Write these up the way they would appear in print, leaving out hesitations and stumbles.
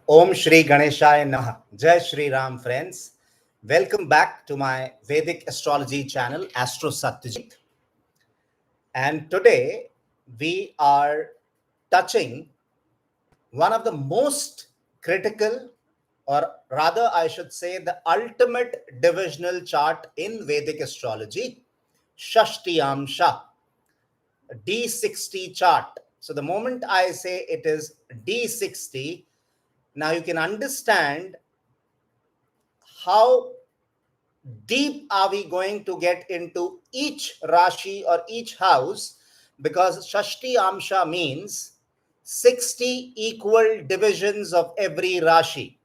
Om Shri Ganeshaya Namaha. Jai Shri Ram, friends. Welcome back to my Vedic Astrology channel, Astro Satyajit. And today we are touching one of the most critical, or rather, I should say, the ultimate divisional chart in Vedic astrology, Shashtiyamsha, D60 chart. So the moment I say it is D60, now you can understand how deep are we going to get into each Rashi or each house, because Shashti Amsha means 60 equal divisions of every Rashi.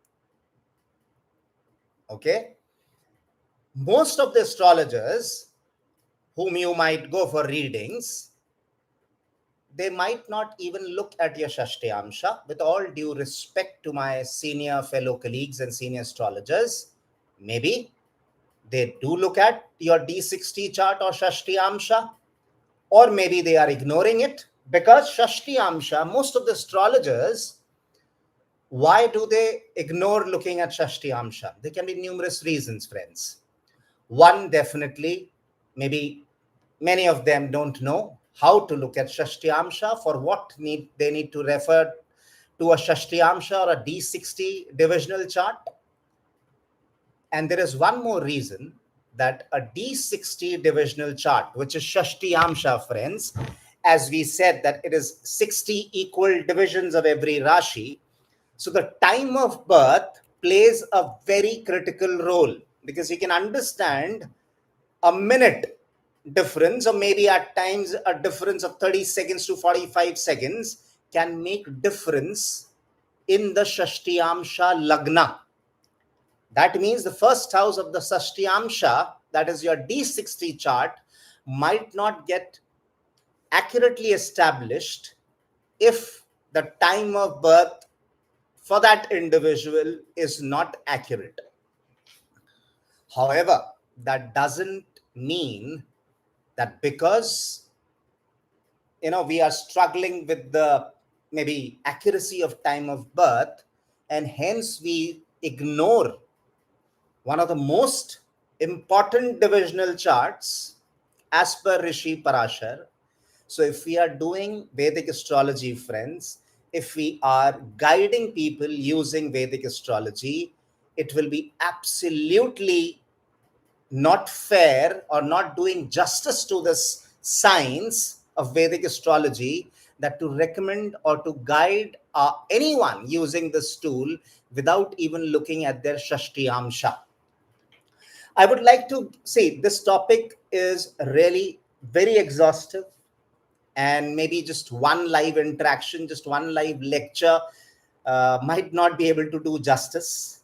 Okay? Most of the astrologers whom you might go for readings, they might not even look at your Shashti Amsha. With all due respect to my senior fellow colleagues and senior astrologers, maybe they do look at your D60 chart or Shashti Amsha, or maybe they are ignoring it, because Shashti Amsha, most of the astrologers, why do they ignore looking at Shashti Amsha? There can be numerous reasons, friends. One, definitely, maybe many of them don't know how to look at Shashti Amsha, for what they need to refer to a Shashti Amsha or a D60 divisional chart. And there is one more reason, that a D60 divisional chart, which is Shashti Amsha, friends, as we said, that it is 60 equal divisions of every Rashi. So the time of birth plays a very critical role, because you can understand a minute difference, or maybe at times a difference of 30 seconds to 45 seconds, can make difference in the Shashti Amsha Lagna. That means the first house of the Sashtiyamsha, that is your D60 chart, might not get accurately established if the time of birth for that individual is not accurate. However, that doesn't mean that because we are struggling with the maybe accuracy of time of birth, and hence we ignore one of the most important divisional charts as per Rishi Parashar. So, if we are doing Vedic astrology, friends, if we are guiding people using Vedic astrology, it will be absolutely not fair or not doing justice to this science of Vedic astrology, that to recommend or to guide anyone using this tool without even looking at their Shashti Amsha. I would like to say this topic is really very exhaustive, and maybe just one live interaction, just one live lecture might not be able to do justice.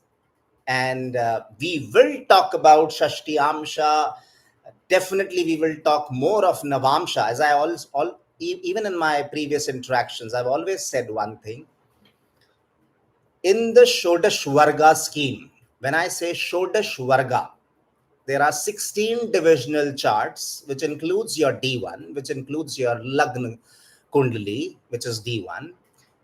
And we will talk about Shashti Amsha. Definitely, we will talk more of Navamsha. As I even in my previous interactions, I've always said one thing. In the Shodash Varga scheme, when I say Shodash Varga, there are 16 divisional charts, which includes your D1, which includes your Lagna Kundali, which is D1.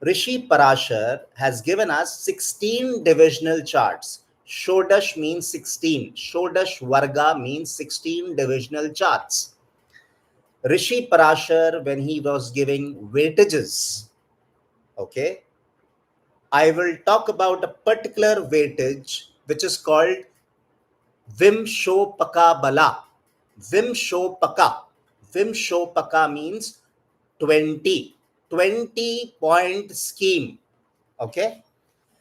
Rishi Parashar has given us 16 divisional charts. Shodash means 16. Shodash Varga means 16 divisional charts. Rishi Parashar, when he was giving weightages, okay, I will talk about a particular weightage which is called Vimshopaka Bala. Vimshopaka. Vimshopaka means 20. 20-point scheme. Okay.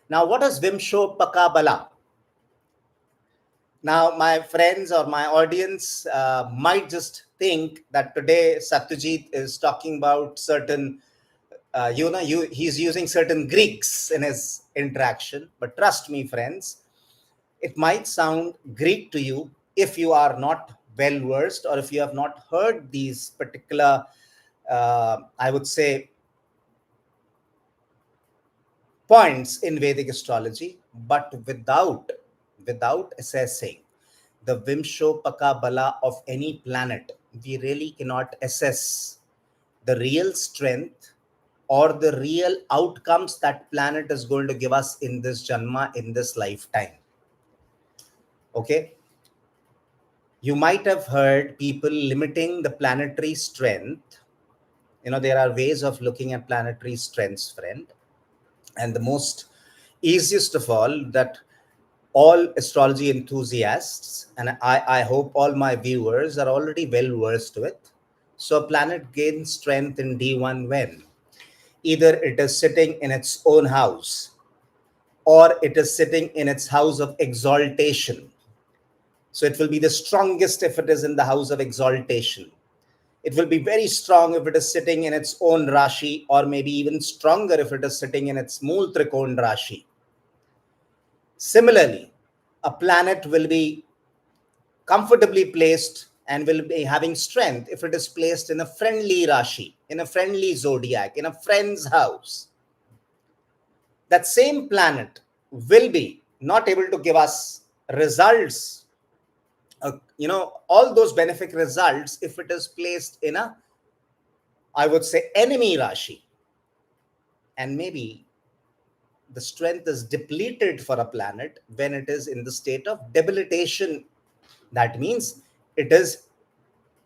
Now, what is Vimshopaka Bala? Now, my friends or my audience might just think that today Satyajit is talking about certain, he's using certain Greeks in his interaction. But trust me, friends, it might sound Greek to you if you are not well versed, or if you have not heard these particular, I would say, points in Vedic astrology. But without assessing the Vimshopaka Bala of any planet, we really cannot assess the real strength or the real outcomes that planet is going to give us in this janma, in this lifetime. Okay. You might have heard people limiting the planetary strength. There are ways of looking at planetary strengths, friend. And the most easiest of all, that all astrology enthusiasts, and I hope all my viewers are already well versed with. So a planet gains strength in D1 when either it is sitting in its own house or it is sitting in its house of exaltation. So it will be the strongest if it is in the house of exaltation. It will be very strong if it is sitting in its own Rashi, or maybe even stronger if it is sitting in its Mool Trikon Rashi. Similarly, a planet will be comfortably placed and will be having strength if it is placed in a friendly Rashi, in a friendly zodiac, in a friend's house. That same planet will be not able to give us results, all those benefic results, if it is placed in a, I would say, enemy Rashi. And maybe the strength is depleted for a planet when it is in the state of debilitation. That means it is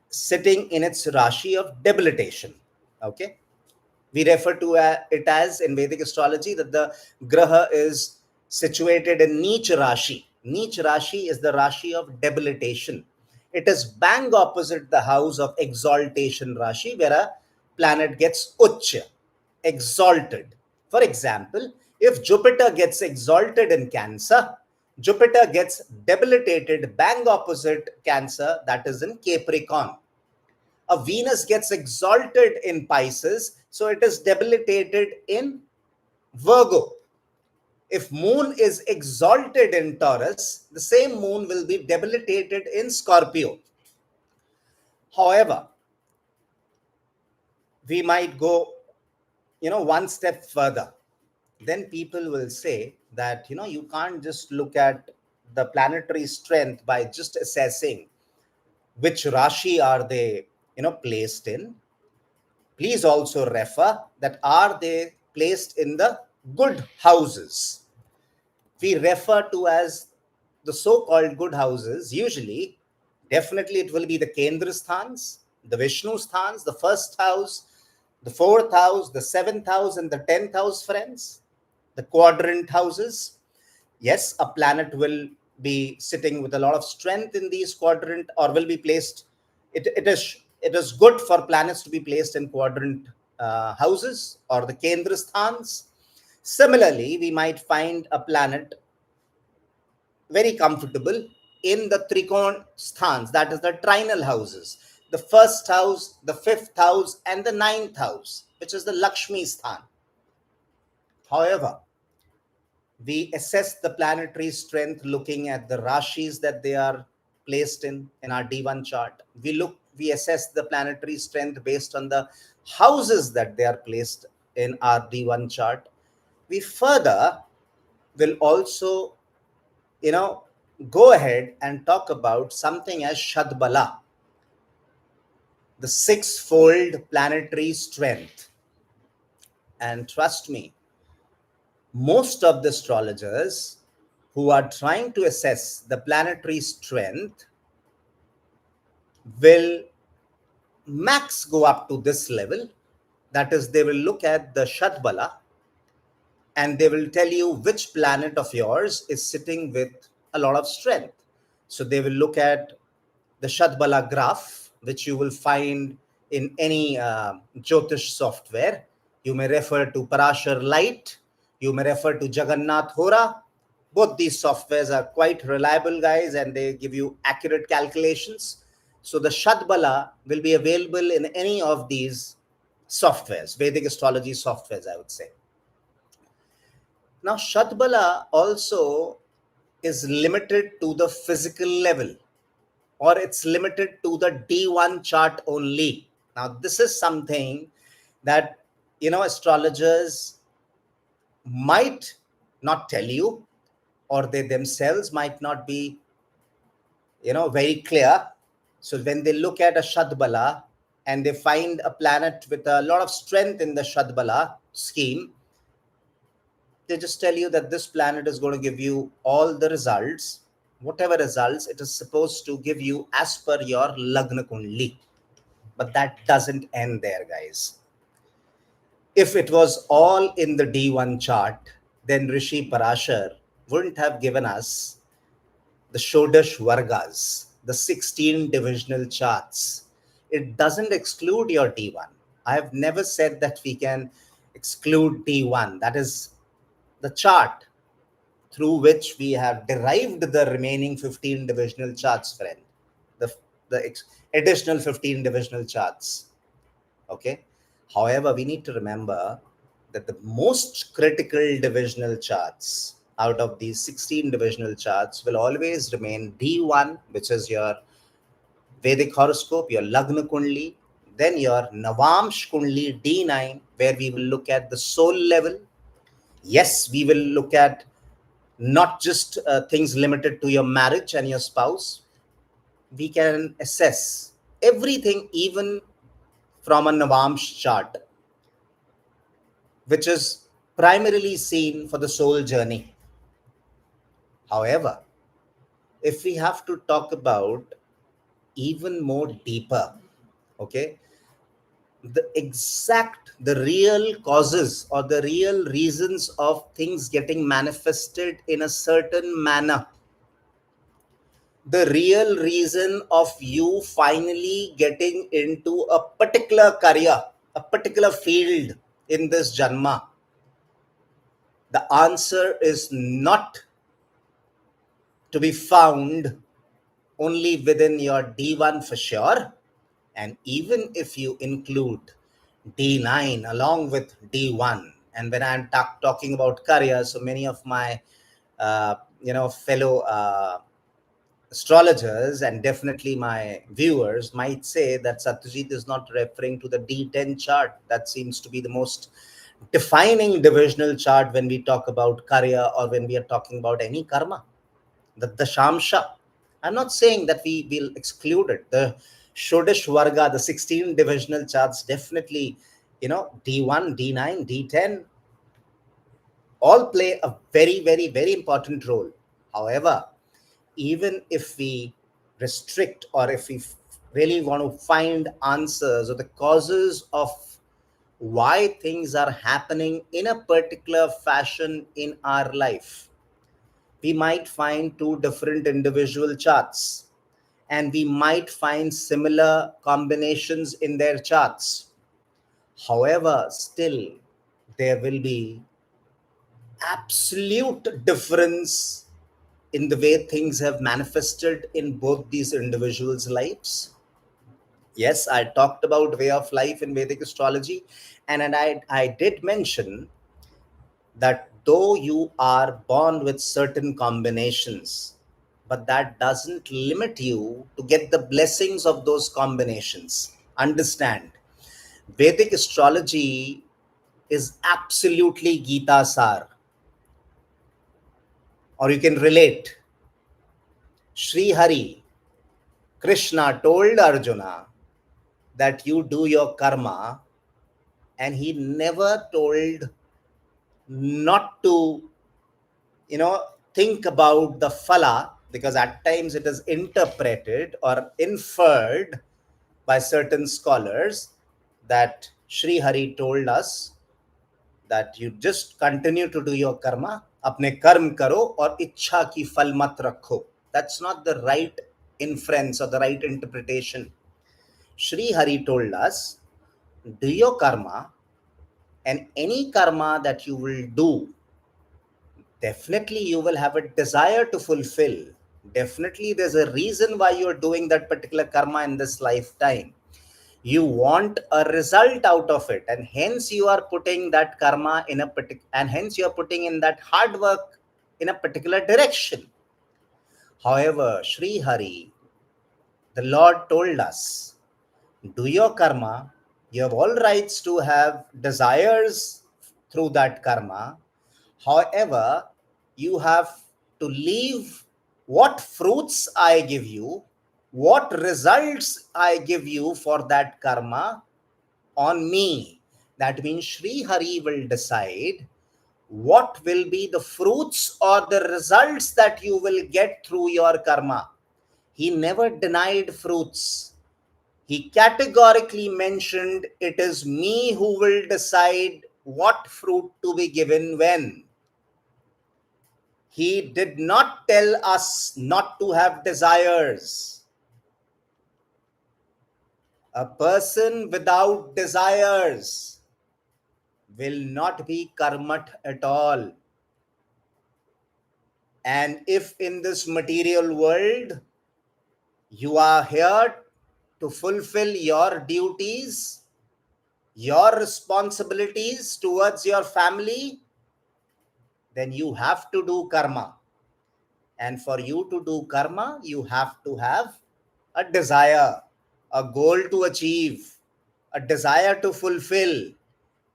sitting in its Rashi of debilitation. Okay. We refer to it as, in Vedic astrology, that the Graha is situated in Neech Rashi. Neech Rashi is the Rashi of debilitation. It is bang opposite the house of exaltation Rashi, where a planet gets Uch, exalted. For example, if Jupiter gets exalted in Cancer, Jupiter gets debilitated bang opposite Cancer, that is in Capricorn. A Venus gets exalted in Pisces, so it is debilitated in Virgo. If Moon is exalted in Taurus, the same Moon will be debilitated in Scorpio. However, we might go, one step further. Then people will say that, you can't just look at the planetary strength by just assessing which Rashi are they, placed in. Please also refer that are they placed in the good houses. We refer to as the so-called good houses. Usually, definitely it will be the Kendra sthans, the Vishnu sthans, the first house, the fourth house, the seventh house, and the 10th house, friends, the quadrant houses. Yes, a planet will be sitting with a lot of strength in these quadrant, or will be placed. It is good for planets to be placed in quadrant houses or the Kendra sthans. Similarly, we might find a planet very comfortable in the Trikon sthans, that is the trinal houses, the first house, the fifth house, and the ninth house, which is the Lakshmi sthan. However, we assess the planetary strength looking at the rashis that they are placed in our D1 chart. We assess the planetary strength based on the houses that they are placed in our D1 chart. We further will also, go ahead and talk about something as Shadbala, the six-fold planetary strength. And trust me, most of the astrologers who are trying to assess the planetary strength will max go up to this level. That is, they will look at the Shadbala and they will tell you which planet of yours is sitting with a lot of strength. So they will look at the Shadbala graph, which you will find in any Jyotish software. You may refer to Parashar Light, you may refer to Jagannath Hora. Both these softwares are quite reliable, guys, and they give you accurate calculations. So the Shadbala will be available in any of these softwares, Vedic astrology softwares, I would say. Now, Shadbala also is limited to the physical level, or it's limited to the D1 chart only. Now, this is something that, astrologers might not tell you, or they themselves might not be, very clear. So when they look at a Shadbala, and they find a planet with a lot of strength in the Shadbala scheme, they just tell you that this planet is going to give you all the results, whatever results it is supposed to give you as per your Lagna Kundli. But that doesn't end there, guys. If it was all in the D1 chart, then Rishi Parashar wouldn't have given us the Shodash Vargas, the 16 divisional charts. It doesn't exclude your D1. I have never said that we can exclude D1. That is the chart through which we have derived the remaining 15 divisional charts, friend. The additional 15 divisional charts. Okay. However, we need to remember that the most critical divisional charts out of these 16 divisional charts will always remain D1, which is your Vedic horoscope, your Lagna Kundli, then your Navamsh Kundli D9, where we will look at the soul level. Yes, we will look at not just things limited to your marriage and your spouse. We can assess everything, even from a Navamsh chart, which is primarily seen for the soul journey. However, if we have to talk about even more deeper, okay, the real causes or the real reasons of things getting manifested in a certain manner, the real reason of you finally getting into a particular career, a particular field in this Janma, the answer is not to be found only within your D1 for sure. And even if you include D9 along with D1, and when I'm talking about career, so many of my fellow astrologers and definitely my viewers might say that Satyajit is not referring to the D10 chart. That seems to be the most defining divisional chart when we talk about career or when we are talking about any karma. The Shamsha. I'm not saying that we will exclude it. The Shodash Varga, the 16 divisional charts, definitely, D1, D9, D10, all play a very, very, very important role. However, even if we restrict or if we really want to find answers or the causes of why things are happening in a particular fashion in our life, we might find two different individual charts and we might find similar combinations in their charts. However, still there will be absolute difference in the way things have manifested in both these individuals' lives. Yes, I talked about way of life in Vedic astrology, and I did mention that though you are born with certain combinations, but that doesn't limit you to get the blessings of those combinations. Understand, Vedic astrology is absolutely Gita Sar, or you can relate. Sri Hari, Krishna told Arjuna that you do your karma, and he never told not to, think about the phala, because at times it is interpreted or inferred by certain scholars that Sri Hari told us that you just continue to do your karma, apne karm karo aur ichha ki phal mat rakho. That's not the right inference or the right interpretation. Sri Hari told us, do your karma, and any karma that you will do, definitely you will have a desire to fulfill. Definitely there's a reason why you're doing that particular karma in this lifetime. You want a result out of it, and hence you are putting that karma in a particular, and hence you are putting in that hard work in a particular direction. However, Sri Hari, the Lord told us, do your karma. You have all rights to have desires through that karma. However, you have to leave what fruits I give you, what results I give you for that karma on me. That means Sri Hari will decide what will be the fruits or the results that you will get through your karma. He never denied fruits. He categorically mentioned, it is me who will decide what fruit to be given when. He did not tell us not to have desires. A person without desires will not be karmat at all. And if in this material world you are here to fulfill your duties, your responsibilities towards your family, then you have to do karma. And for you to do karma, you have to have a desire, a goal to achieve, a desire to fulfill.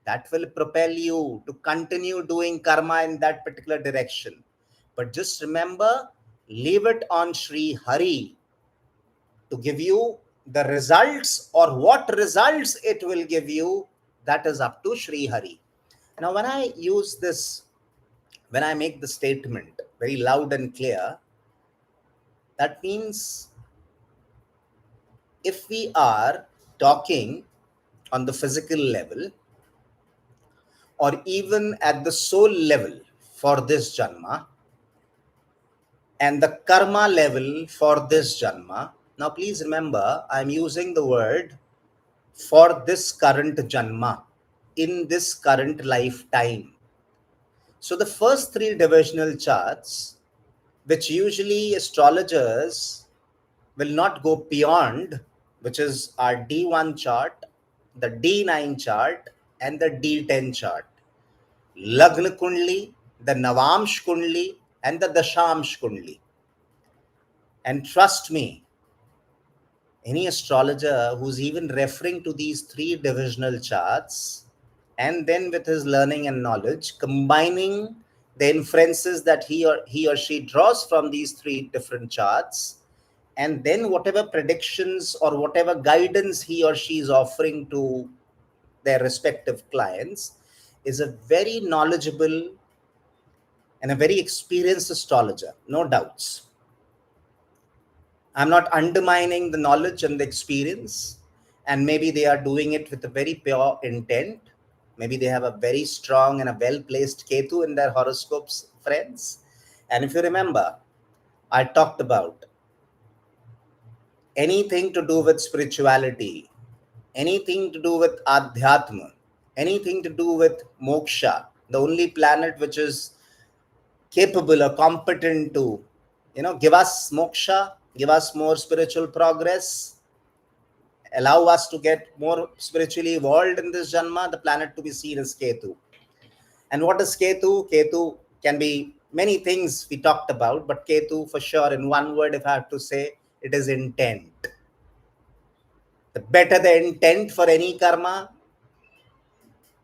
That will propel you to continue doing karma in that particular direction. But just remember, leave it on Sri Hari to give you the results, or what results it will give you, that is up to Sri Hari. Now, when I use this, when I make the statement very loud and clear, that means if we are talking on the physical level or even at the soul level for this janma and the karma level for this janma, now please remember I'm using the word for this current janma, in this current lifetime. So the first three divisional charts, which usually astrologers will not go beyond, which is our D1 chart, the D9 chart, and the D10 chart. Lagna Kundli, the Navamsh Kundli, and the Dashamsh Kundli. And trust me, any astrologer who's even referring to these three divisional charts, and then with his learning and knowledge, combining the inferences that he or she draws from these three different charts, and then whatever predictions or whatever guidance he or she is offering to their respective clients, is a very knowledgeable and a very experienced astrologer, no doubts. I'm not undermining the knowledge and the experience, and maybe they are doing it with a very pure intent. Maybe they have a very strong and a well placed Ketu in their horoscopes, friends. And if you remember, I talked about anything to do with spirituality, anything to do with adhyatma, anything to do with moksha, the only planet which is capable or competent to, give us moksha, give us more spiritual progress, allow us to get more spiritually evolved in this janma, the planet to be seen as Ketu. And what is Ketu? Ketu can be many things we talked about, but Ketu for sure, in one word, if I have to say, it is intent. The better the intent for any karma,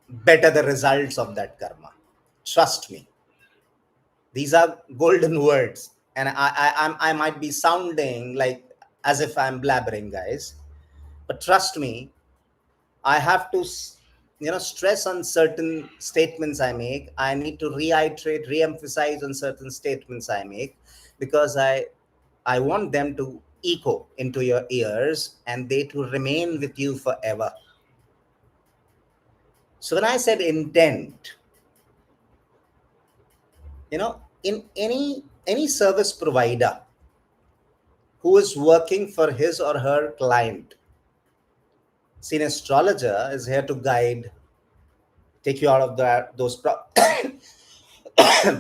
better the results of that karma. Trust me. These are golden words. And I might be sounding like as if I'm blabbering, guys. But trust me, I have to, stress on certain statements I make. I need to reiterate, re-emphasize on certain statements I make, because I want them to echo into your ears and they to remain with you forever. So when I said intent, in any service provider who is working for his or her client, see, an astrologer is here to guide, take you out of those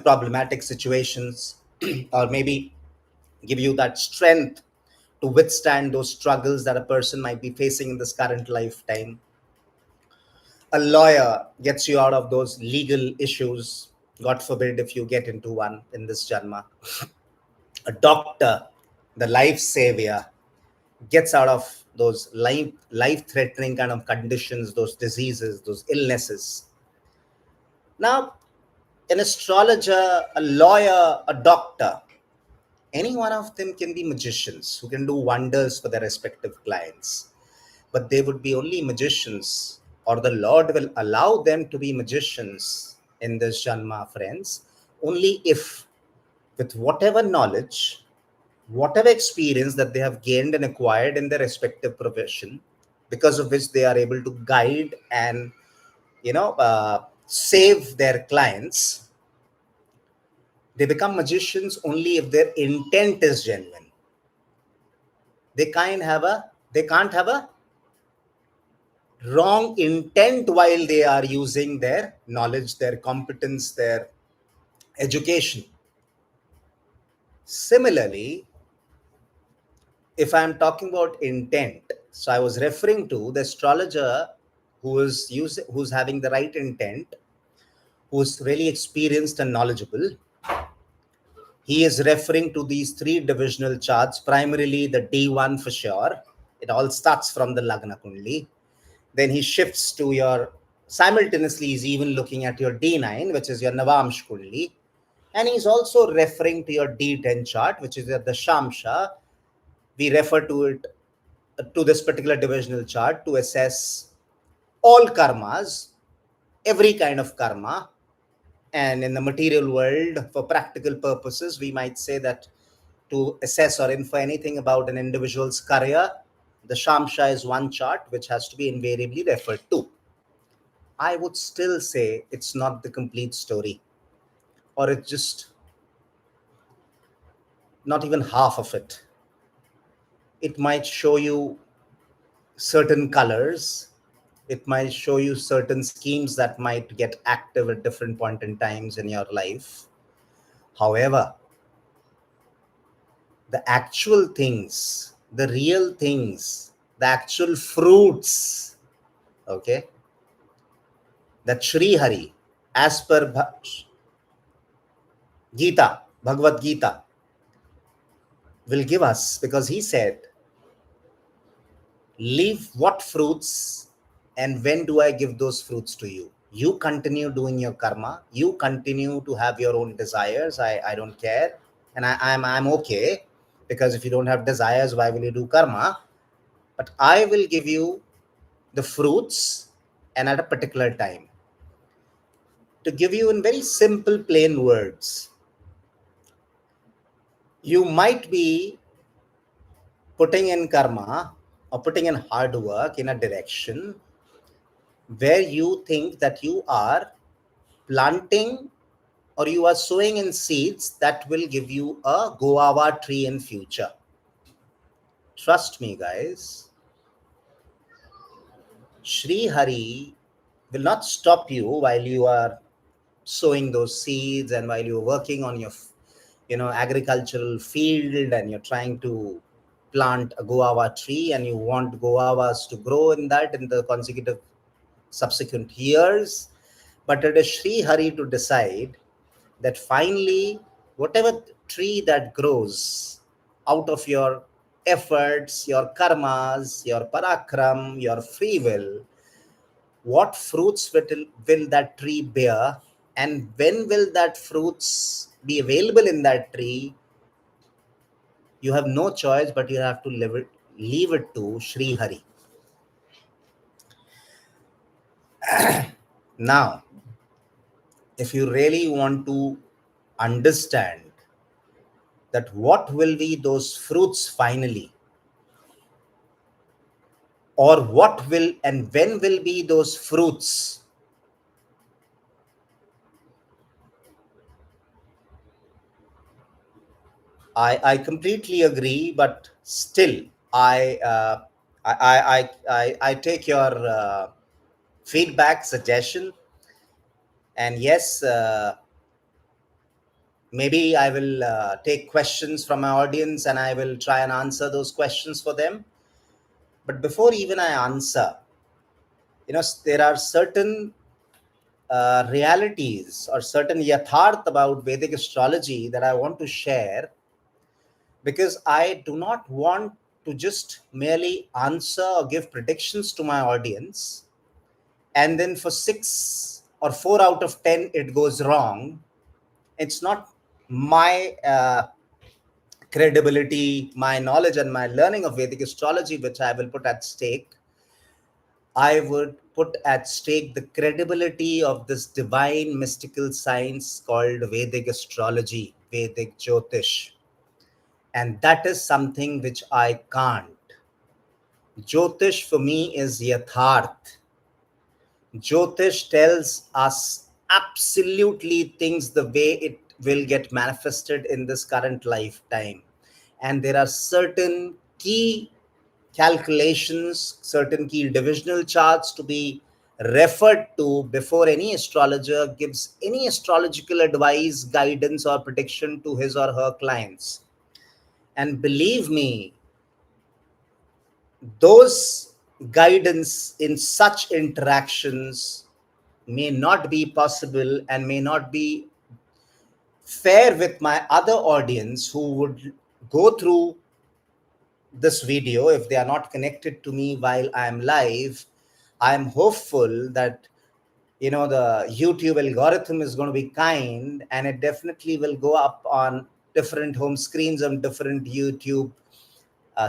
problematic situations, or maybe give you that strength to withstand those struggles that a person might be facing in this current lifetime. A lawyer gets you out of those legal issues, God forbid if you get into one in this janma. A doctor, the life savior, gets out of those life threatening kind of conditions, those diseases, those illnesses. Now, an astrologer, a lawyer, a doctor, Any one of them can be magicians who can do wonders for their respective clients, but they would be only magicians, or the Lord will allow them to be magicians in this Janma, friends, only if, with whatever knowledge, whatever experience that they have gained and acquired in their respective profession, because of which they are able to guide and save their clients, they become magicians only if their intent is genuine. They can't have a wrong intent while they are using their knowledge, their competence, their education. Similarly, if I'm talking about intent, so I was referring to the astrologer who's having the right intent, who's really experienced and knowledgeable. He is referring to these three divisional charts, primarily the D1 for sure. It all starts from the Lagna Kundli. Then he shifts to your, simultaneously, he's even looking at your D9, which is your Navamsh Kundli. And he's also referring to your D10 chart, which is your Dashamsha. We refer to it, to this particular divisional chart, to assess all karmas, every kind of karma. And in the material world, for practical purposes, we might say that to assess or infer anything about an individual's career, the Shamsha is one chart which has to be invariably referred to. I would still say it's not the complete story, or it's just not even half of it. It might show you certain colors, it might show you certain schemes that might get active at different point in times in your life. However, the actual things, the real things, the actual fruits, okay, that Sri Hari, as per Gita, Bhagavad Gita, will give us, because he said, leave what fruits and when do I give those fruits to you? You continue doing your karma, you continue to have your own desires. I don't care. And I'm okay, because if you don't have desires, why will you do karma? But I will give you the fruits, and at a particular time. To give you in very simple, plain words, you might be putting in karma or putting in hard work in a direction where you think that you are planting or you are sowing in seeds that will give you a guava tree in future. Trust me, guys, Sri Hari will not stop you while you are sowing those seeds and while you're working on your agricultural field, and you're trying to plant a guava tree and you want guavas to grow in that in the consecutive subsequent years. But it is Sri Hari to decide that finally, whatever tree that grows out of your efforts, your karmas, your parakram, your free will, what fruits will that tree bear, and when will that fruits be available in that tree? You have no choice, but you have to leave it to Sri Hari. Now, if you really want to understand that what will be those fruits finally, or what will and when will be those fruits, I completely agree, but still I I take your feedback, suggestion, and yes, maybe I will take questions from my audience and I will try and answer those questions for them. But before even I answer, there are certain realities or certain yatharth about Vedic astrology that I want to share, because I do not want to just merely answer or give predictions to my audience, and then for 6 or 4 out of 10 it goes wrong. It's not my credibility, my knowledge, and my learning of Vedic astrology, which I will put at stake. I would put at stake the credibility of this divine mystical science called Vedic astrology, Vedic Jyotish. And that is something which I can't. Jyotish for me is Yatharth. Jyotish tells us absolutely things the way it will get manifested in this current lifetime. And there are certain key calculations, certain key divisional charts to be referred to before any astrologer gives any astrological advice, guidance, or prediction to his or her clients. And believe me, those guidance in such interactions may not be possible and may not be fair with my other audience who would go through this video if they are not connected to me while I am live. I am hopeful that the YouTube algorithm is going to be kind, and it definitely will go up on different home screens of different YouTube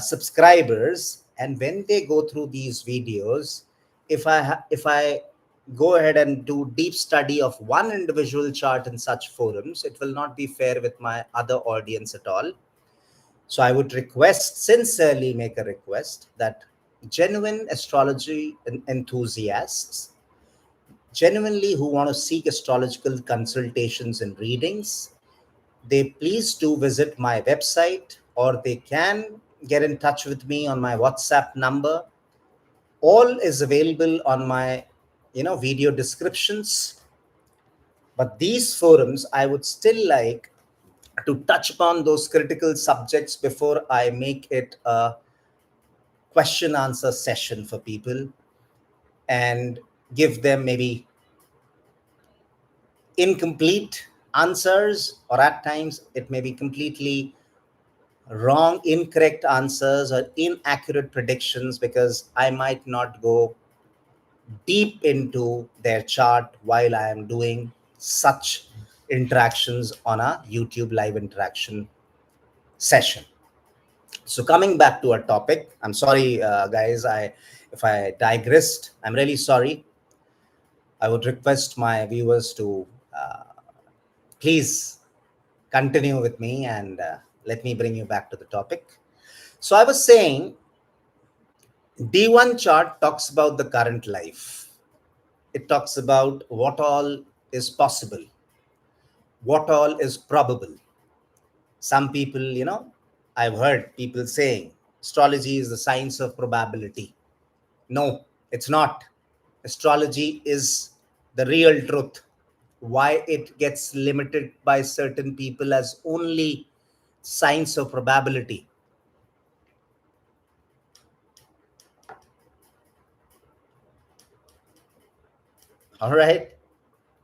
subscribers. And when they go through these videos, if I go ahead and do deep study of one individual chart in such forums, it will not be fair with my other audience at all. So I would sincerely make a request that genuine astrology enthusiasts, genuinely who want to seek astrological consultations and readings, they please do visit my website, or they can get in touch with me on my WhatsApp number. All is available on my video descriptions. But these forums, I would still like to touch upon those critical subjects before I make it a question answer session for people and give them maybe incomplete answers, or at times it may be completely wrong, incorrect answers or inaccurate predictions, because I might not go deep into their chart while I am doing such interactions on a YouTube live interaction session. So coming back to our topic, I'm sorry, guys, if I digressed, I'm really sorry. I would request my viewers to please continue with me, and let me bring you back to the topic. So I was saying D1 chart talks about the current life. It talks about what all is possible, what all is probable. Some people, I've heard people saying astrology is the science of probability. No, it's not. Astrology is the real truth. Why it gets limited by certain people as only science of probability. All right.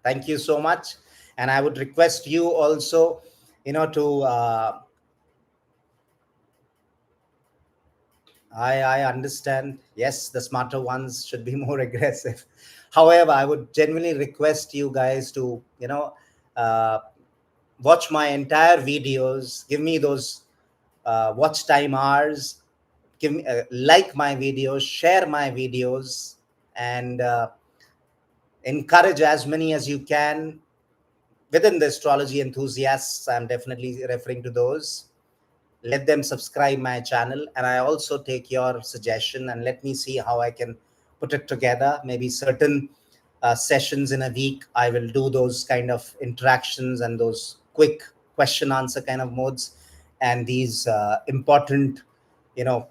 Thank you so much. And I would request you also, to I understand. Yes, the smarter ones should be more aggressive. However, I would genuinely request you guys to, uh, watch my entire videos. Give me those watch time hours. Give me like my videos, share my videos, and encourage as many as you can within the astrology enthusiasts. I'm definitely referring to those. Let them subscribe my channel, and I also take your suggestion and let me see how I can put it together. Maybe certain sessions in a week, I will do those kind of interactions and those quick question answer kind of modes, and these important, you know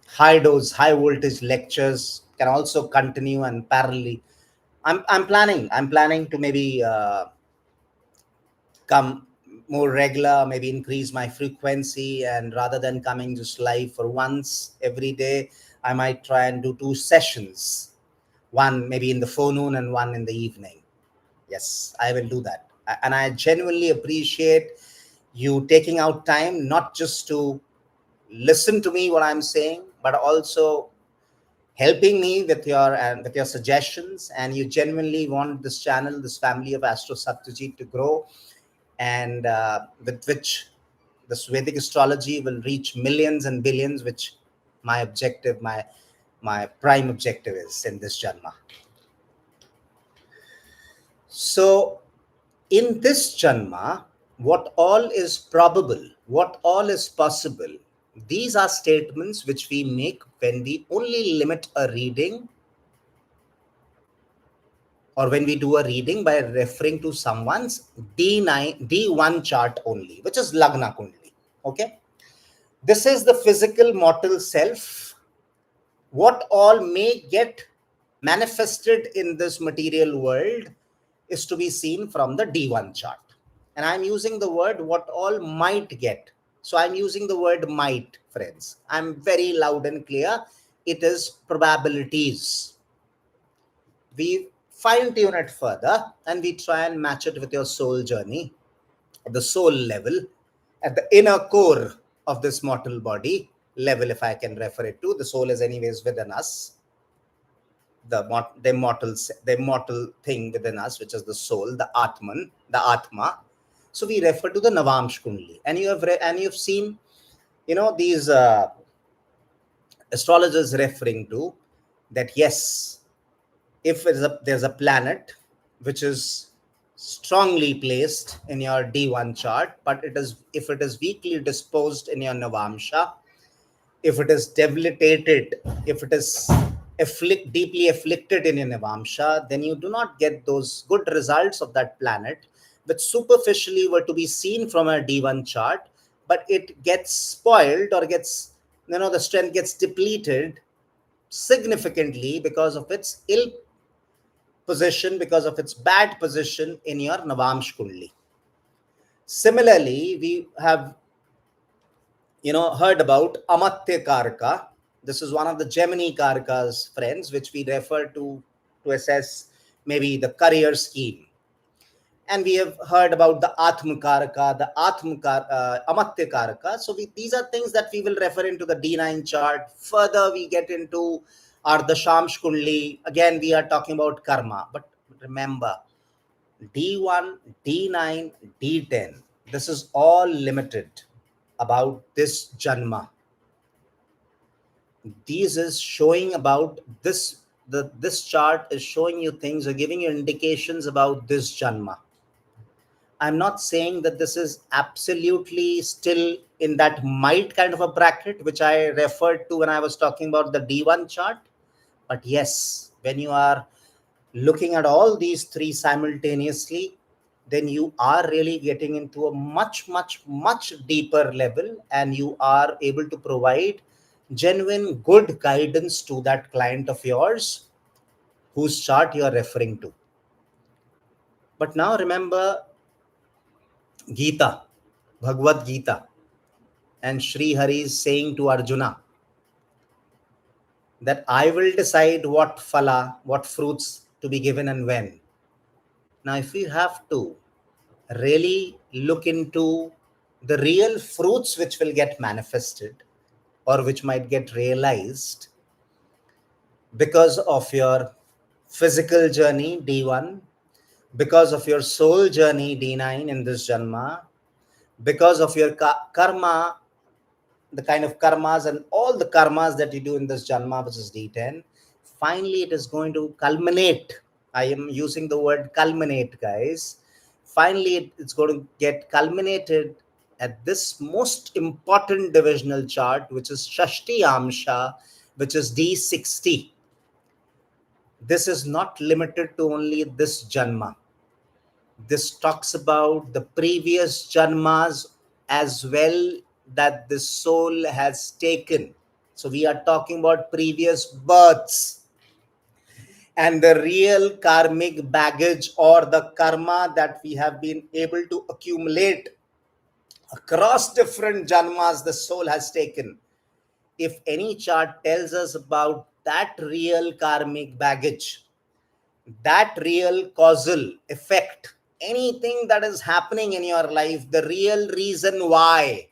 high dose, high voltage lectures can also continue, and parallelly I'm planning to maybe come more regular, maybe increase my frequency, and rather than coming just live for once every day, I might try and do 2 sessions, one maybe in the forenoon and one in the evening. Yes, I will do that. And I genuinely appreciate you taking out time, not just to listen to me what I'm saying, but also helping me with your suggestions. And you genuinely want this channel, this family of Astro Satyajit to grow, and with which This Vedic astrology will reach millions and billions, which my objective, my prime objective is in this Janma. So, in this Janma, what all is probable, what all is possible, these are statements which we make when we only limit a reading, or when we do a reading by referring to someone's D1 chart only, which is Lagna Kundli. Okay. This is the physical mortal self. What all may get manifested in this material world is to be seen from the D1 chart. And I'm using the word what all might get. So I'm using the word might, friends. I'm very loud and clear. It is probabilities. We fine tune it further and we try and match it with your soul journey, the soul level, at the inner core of this mortal body level, if I can refer it to. The soul is anyways within us, the immortal thing within us, which is the soul, the Atman, the Atma. So we refer to the Navamsh Kundli. And you've seen, these astrologers referring to that, yes, if there's a planet which is strongly placed in your D1 chart, but if it is weakly disposed in your Navamsha, if it is debilitated, if it is deeply afflicted in your Navamsha, then you do not get those good results of that planet, which superficially were to be seen from a D1 chart, but it gets spoiled or the strength gets depleted significantly because of its ill position, because of its bad position in your Navamsh Kundli. Similarly, we have heard about Amatya Karka. This is one of the Gemini Karkas, friends, which we refer to assess maybe the career scheme. And we have heard about the Atmakaraka, the Amatya Karaka. So these are things that we will refer into the D9 chart. Further, we get into Ardhashamsh Kundli. Again, we are talking about karma. But remember, D1, D9, D10, this is all limited about this Janma. This is showing about this chart is showing you things or giving you indications about this Janma. I'm not saying that this is absolutely still in that might kind of a bracket, which I referred to when I was talking about the D1 chart. But yes, when you are looking at all these three simultaneously, then you are really getting into a much, much, much deeper level, and you are able to provide genuine good guidance to that client of yours whose chart you are referring to. But now remember Gita, Bhagavad Gita, and Sri Hari is saying to Arjuna that I will decide what phala, what fruits to be given and when. Now, if we have to really look into the real fruits which will get manifested or which might get realized because of your physical journey, D1, because of your soul journey, D9 in this Janma, because of your karma, the kind of karmas and all the karmas that you do in this Janma, which is D10, finally it is going to culminate. I am using the word culminate, guys. Finally, it's going to get culminated at this most important divisional chart, which is Shashti Amsha, which is D60. This is not limited to only this Janma. This talks about the previous Janmas as well that the soul has taken. So we are talking about previous births and the real karmic baggage or the karma that we have been able to accumulate across different janmas the soul has taken. If any chart tells us about that real karmic baggage, that real causal effect, anything that is happening in your life, the real reason why,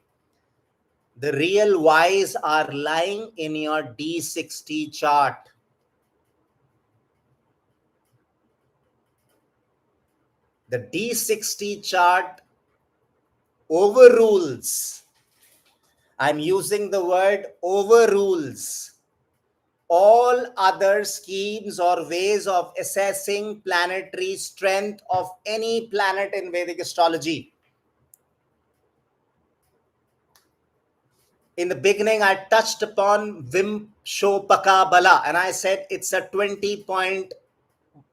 the real whys are lying in your D60 chart. The D60 chart overrules I'm using the word overrules all other schemes or ways of assessing planetary strength of any planet in Vedic astrology. In the beginning, I touched upon Vimshopaka Bala, and I said it's a 20-point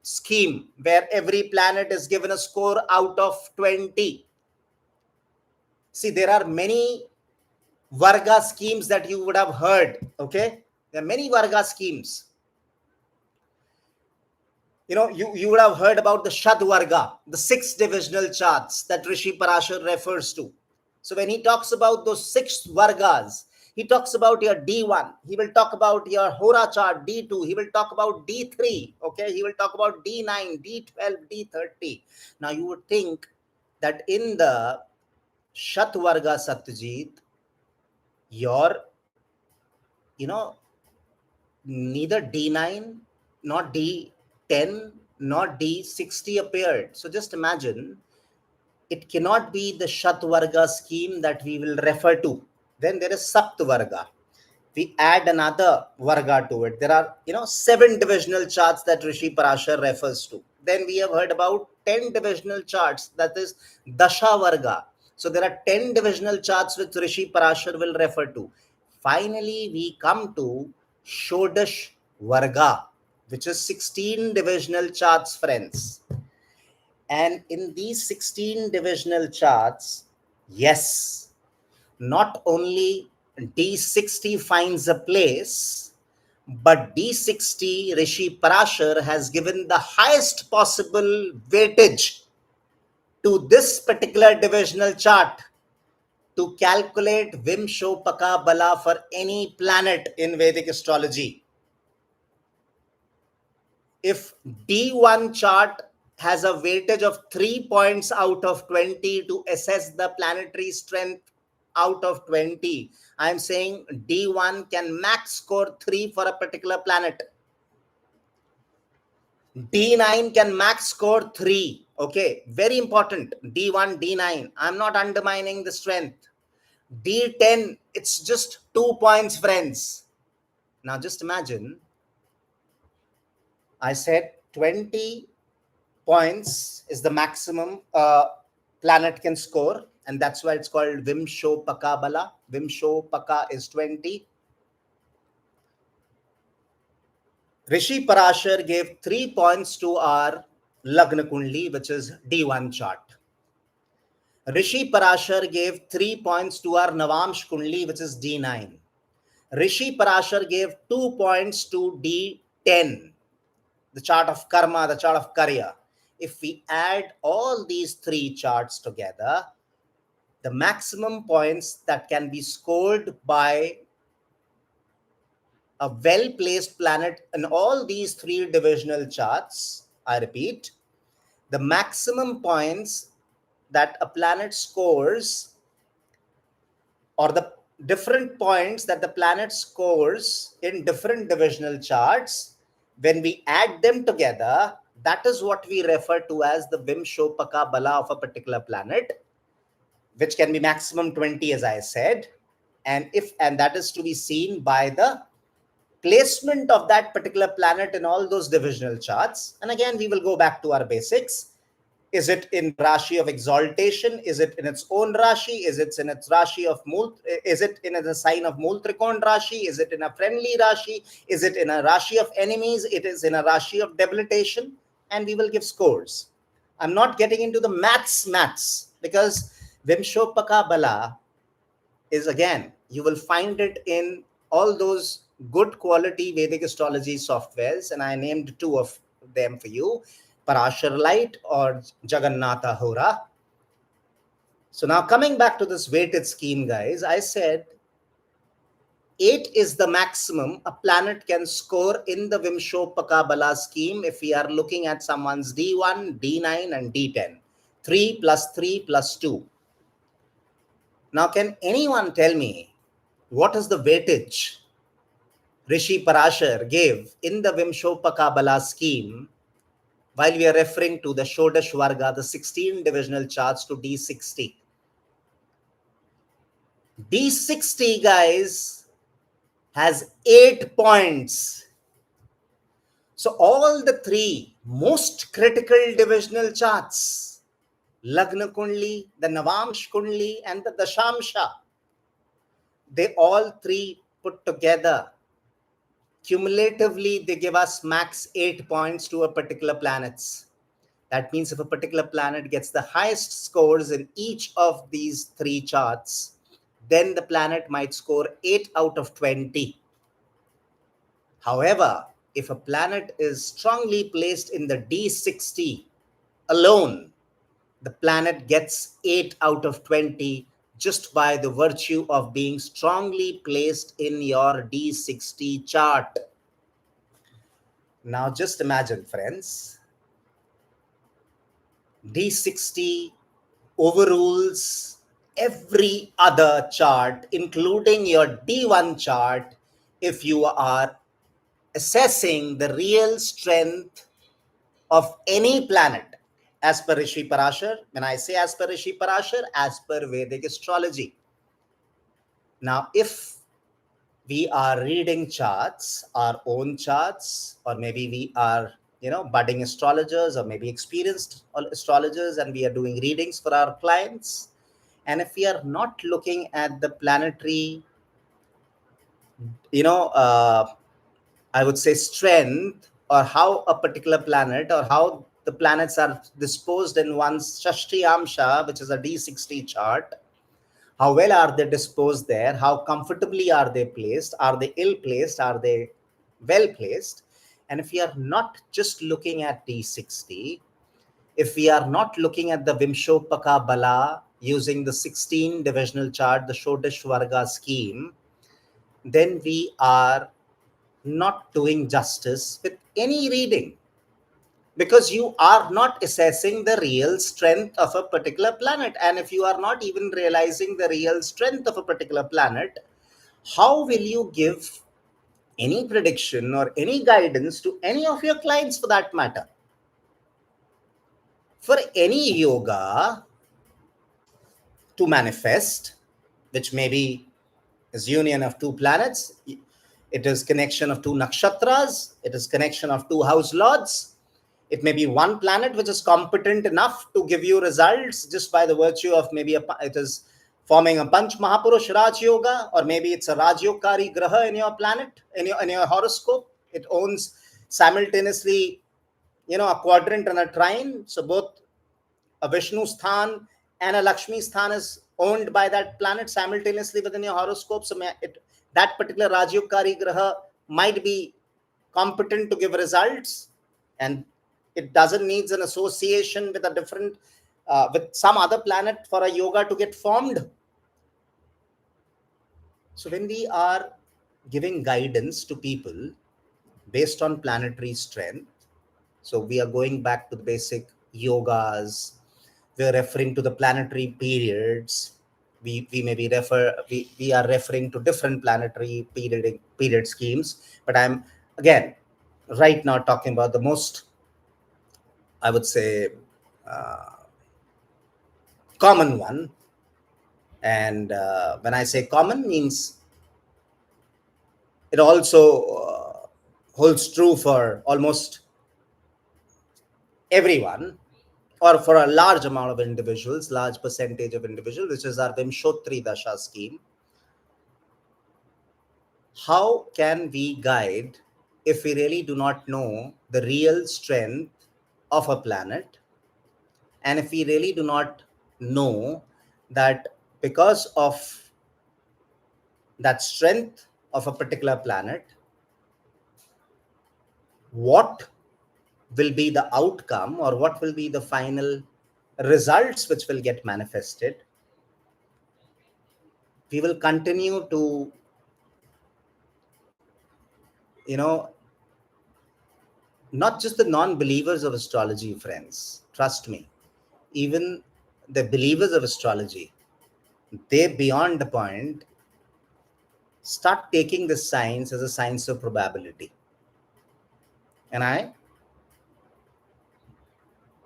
scheme where every planet is given a score out of 20. See, there are many Varga schemes that you would have heard. Okay, there are many Varga schemes. You would have heard about the Shadvarga, the 6 divisional charts that Rishi Parashar refers to. So when he talks about those 6 Vargas, he talks about your D1, he will talk about your Hora chart D2, he will talk about D3, okay, he will talk about D9, D12, D30. Now you would think that in the Shatvarga Satyajit, your, neither D9, not D10, not D60 appeared. So just imagine, it cannot be the Shatvarga scheme that we will refer to. Then there is Saptvarga. We add another Varga to it. There are, 7 divisional charts that Rishi Parashar refers to. Then we have heard about 10 divisional charts, that is Dasha Varga. So there are 10 divisional charts which Rishi Parashar will refer to. Finally, we come to Shodash Varga, which is 16 divisional charts, friends. And in these 16 divisional charts, yes, not only D60 finds a place, but D60 Rishi Parashar has given the highest possible weightage to this particular divisional chart to calculate Vimshopaka Bala for any planet in Vedic astrology. If D1 chart has a weightage of 3 points out of 20 to assess the planetary strength out of 20, I'm saying D1 can max score 3 for a particular planet. D9 can max score 3. Okay, very important. D1, D9. I'm not undermining the strength. D10, it's just 2 points, friends. Now just imagine, I said 20 points is the maximum planet can score, and that's why it's called Vimshopaka Bala. Vimshopaka is 20. Rishi Parashar gave 3 points to our Lagna Kundli, which is D1 chart. Rishi Parashar gave 3 points to our Navamsh Kundli, which is D9. Rishi Parashar gave 2 points to D10, the chart of Karma, the chart of Karya. If we add all these 3 charts together, the maximum points that can be scored by a well-placed planet in all these 3 divisional charts, I repeat, the maximum points that a planet scores, or the different points that the planet scores in different divisional charts, when we add them together, that is what we refer to as the Vimshopaka Bala of a particular planet, which can be maximum 20, as I said. And that is to be seen by the placement of that particular planet in all those divisional charts. And again, we will go back to our basics. Is it in Rashi of exaltation? Is it in its own Rashi? Is it in its Rashi of Mul? Is it in a sign of Mul Trikon Rashi? Is it in a friendly Rashi? Is it in a Rashi of enemies? It is in a Rashi of debilitation. And we will give scores. I'm not getting into the maths, because Vimshopaka Bala is, again, you will find it in all those good quality Vedic astrology softwares, and I named 2 of them for you, Parashar Light or Jagannatha Hora. So now coming back to this weighted scheme, guys, I said 8 is the maximum a planet can score in the Vimshopaka Bala scheme if we are looking at someone's D1, D9 and D10. 3 plus 3 plus 2. Now, can anyone tell me what is the weightage Rishi Parashar gave in the Vimshopaka Bala scheme while we are referring to the Shodash Varga, the 16 divisional charts to D60? D60, guys, has 8 points. So all the three most critical divisional charts, Lagna Kundli, the Navamsh Kundli, and the Dashamsha, they all three put together, cumulatively, they give us max 8 points to a particular planets. That means if a particular planet gets the highest scores in each of these three charts, then the planet might score 8 out of 20. However, if a planet is strongly placed in the D60 alone, the planet gets 8 out of 20 just by the virtue of being strongly placed in your D60 chart. Now, just imagine, friends, D60 overrules every other chart, including your D1 chart, if you are assessing the real strength of any planet as per Rishi Parashar. When I say as per Rishi Parashar, as per Vedic astrology. Now, if we are reading charts, our own charts, or maybe we are, budding astrologers or maybe experienced astrologers, and we are doing readings for our clients. And if we are not looking at the planetary, you know, uh, I would say strength, or how a particular planet or how the planets are disposed in one's Shashti Amsha, which is a D60 chart. How well are they disposed there? How comfortably are they placed? Are they ill placed? Are they well placed? And if we are not just looking at D60, if we are not looking at the Vimshopaka Bala using the 16 divisional chart, the Shodesh Varga scheme, then we are not doing justice with any reading, because you are not assessing the real strength of a particular planet. And if you are not even realizing the real strength of a particular planet, how will you give any prediction or any guidance to any of your clients for that matter? For any yoga to manifest, which may be is union of two planets, it is connection of two nakshatras, it is connection of two house lords. It may be one planet which is competent enough to give you results just by the virtue of maybe it is forming a Panch Mahapurush Raj Yoga, or maybe it's a Rajyokari Graha in your planet, in your horoscope. It owns simultaneously, a quadrant and a trine. So both a Vishnu Sthan and a Lakshmi Sthan is owned by that planet simultaneously within your horoscope. So that particular Rajyokari Graha might be competent to give results, and it doesn't need an association with a different, with some other planet for a yoga to get formed. So when we are giving guidance to people based on planetary strength, so we are going back to the basic yogas, we're referring to the planetary periods, we maybe we are referring to different planetary period schemes, but I'm again right now talking about the most, I would say, uh, common one. And when I say common, means it also holds true for almost everyone, or for a large amount of individuals, large percentage of individuals, which is our Vimshotri Dasha scheme. How can we guide if we really do not know the real strength of a planet? And if we really do not know that because of that strength of a particular planet, what will be the outcome, or what will be the final results which will get manifested? We will continue to, you know, not just the non-believers of astrology, friends, trust me, even the believers of astrology, they beyond the point start taking this science as a science of probability. And I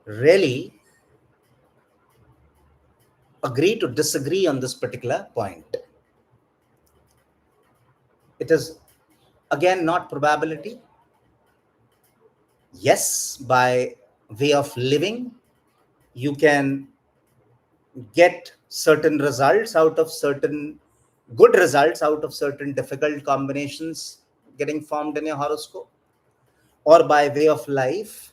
really agree to disagree on this particular point. It is again not probability. Yes, by way of living, you can get certain results out of certain good results out of certain difficult combinations getting formed in your horoscope, or by way of life,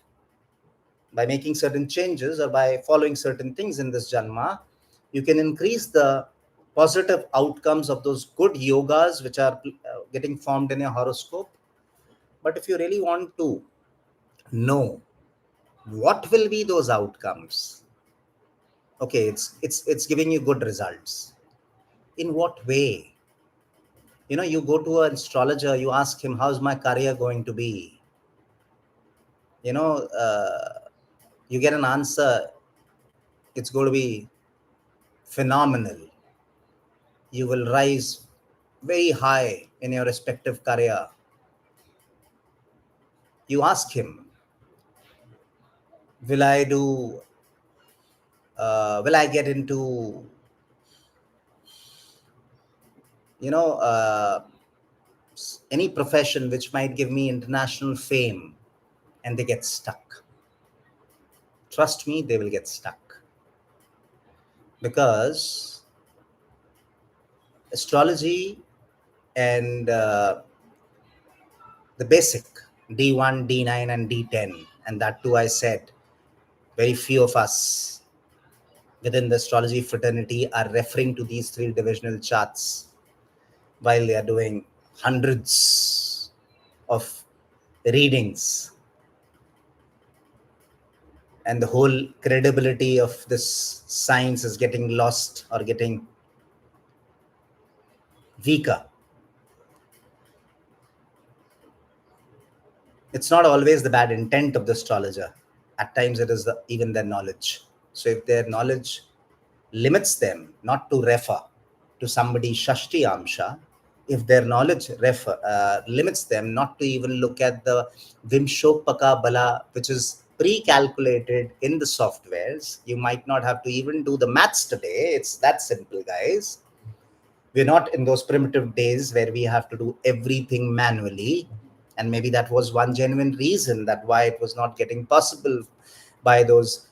by making certain changes or by following certain things in this janma, you can increase the positive outcomes of those good yogas which are getting formed in your horoscope. But if you really want to know what will be those outcomes, okay, it's giving you good results. In what way? You go to an astrologer, you ask him, how's my career going to be? you know uh, you get an answer, it's going to be phenomenal. You will rise very high in your respective career. You ask him, will I do will I get into you know uh, any profession which might give me international fame? And they get stuck. Trust me, they will get stuck, because astrology and the basic D1, D9, and D10, and that too, I said, very few of us within the astrology fraternity are referring to these three divisional charts while they are doing hundreds of readings, and the whole credibility of this science is getting lost or getting weaker. It's not always the bad intent of the astrologer. At times, it is even their knowledge. So, if their knowledge limits them not to refer to somebody's Shashti Amsha, if their knowledge limits them not to even look at the Vimshopaka Bala, which is pre-calculated in the softwares, you might not have to even do the maths today. It's that simple, guys. We're not in those primitive days where we have to do everything manually. And maybe that was one genuine reason that why it was not getting possible by those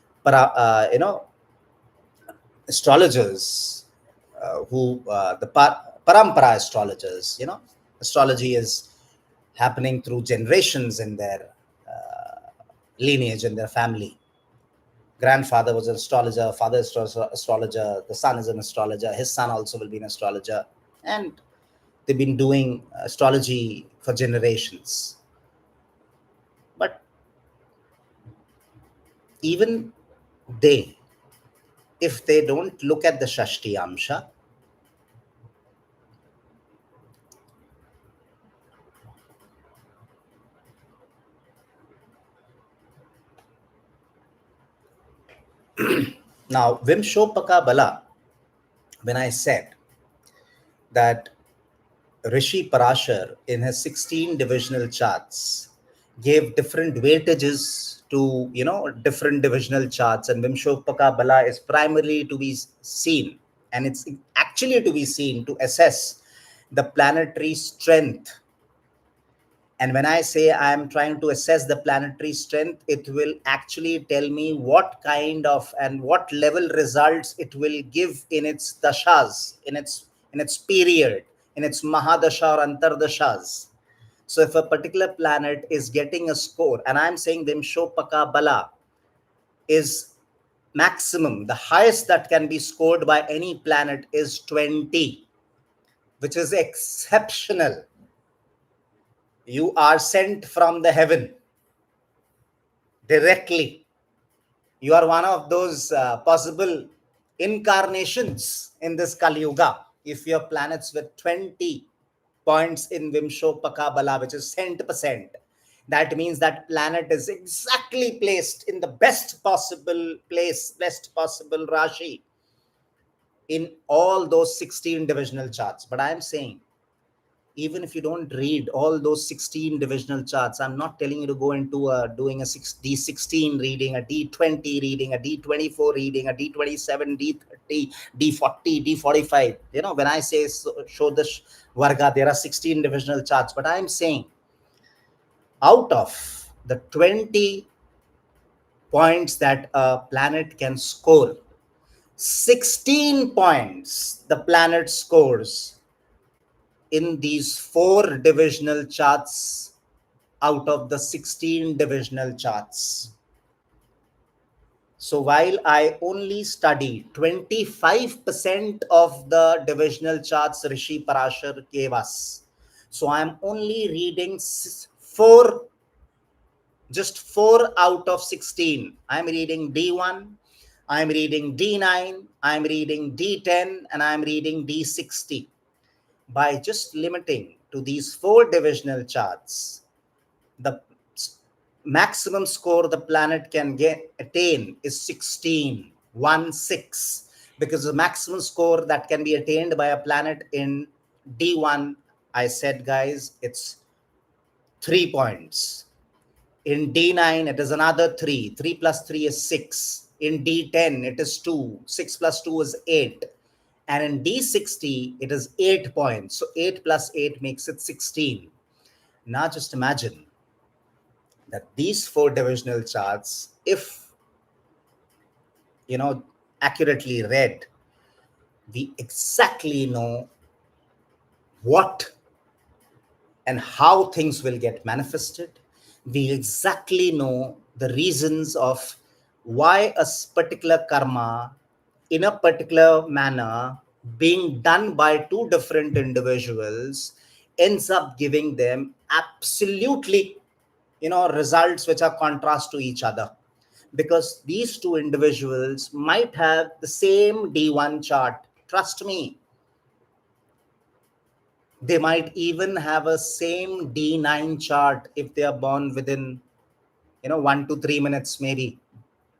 astrologers who the parampara astrologers. Astrology is happening through generations in their lineage, in their family. Grandfather was an astrologer, father is astrologer, the son is an astrologer, his son also will be an astrologer, and they've been doing astrology for generations. But even they, if they don't look at the Shashti Amsha, now Vimshopaka Bala, when I said that Rishi Parashar in his 16 divisional charts gave different weightages to different divisional charts, and Vimshopaka Bala is primarily to be seen, and it's actually to be seen to assess the planetary strength. And when I say I'm trying to assess the planetary strength, it will actually tell me what kind of and what level results it will give in its dashas, in its period, in its mahadasha or antardashas. So if a particular planet is getting a score, and I'm saying Vimshopaka Bala is maximum, the highest that can be scored by any planet is 20, which is exceptional. You are sent from the heaven directly. You are one of those possible incarnations in this Kali Yuga. If your planets with 20 points in Vimshopaka Bala, which is 100%, that means that planet is exactly placed in the best possible place, best possible Rashi in all those 16 divisional charts. But I am saying even if you don't read all those 16 divisional charts, I'm not telling you to go into doing a D16 reading, a D20 reading, a D24 reading, a D27, D30, D40, D45. When I say show the Varga, there are 16 divisional charts, but I'm saying out of the 20 points that a planet can score, 16 points the planet scores in these 4 divisional charts out of the 16 divisional charts. So while I only study 25% of the divisional charts Rishi Parashar gave us, so I'm only reading 4, just 4 out of 16. I'm reading D1, I'm reading D9, I'm reading D10, and I'm reading D60. By just limiting to these 4 divisional charts, the maximum score the planet can attain is 16, 1-6, because the maximum score that can be attained by a planet in D1, I said, guys, it's 3 points. In D9, it is another 3. 3 plus 3 is 6. In D10, it is 2. 6 plus 2 is 8. And in D60, it is 8 points. So 8 plus 8 makes it 16. Now just imagine that these 4 divisional charts, if accurately read, we exactly know what and how things will get manifested. We exactly know the reasons of why a particular karma in a particular manner being done by 2 different individuals ends up giving them absolutely results which are contrast to each other, because these 2 individuals might have the same D1 chart. Trust me, they might even have a same D9 chart if they are born within 1 to 3 minutes. Maybe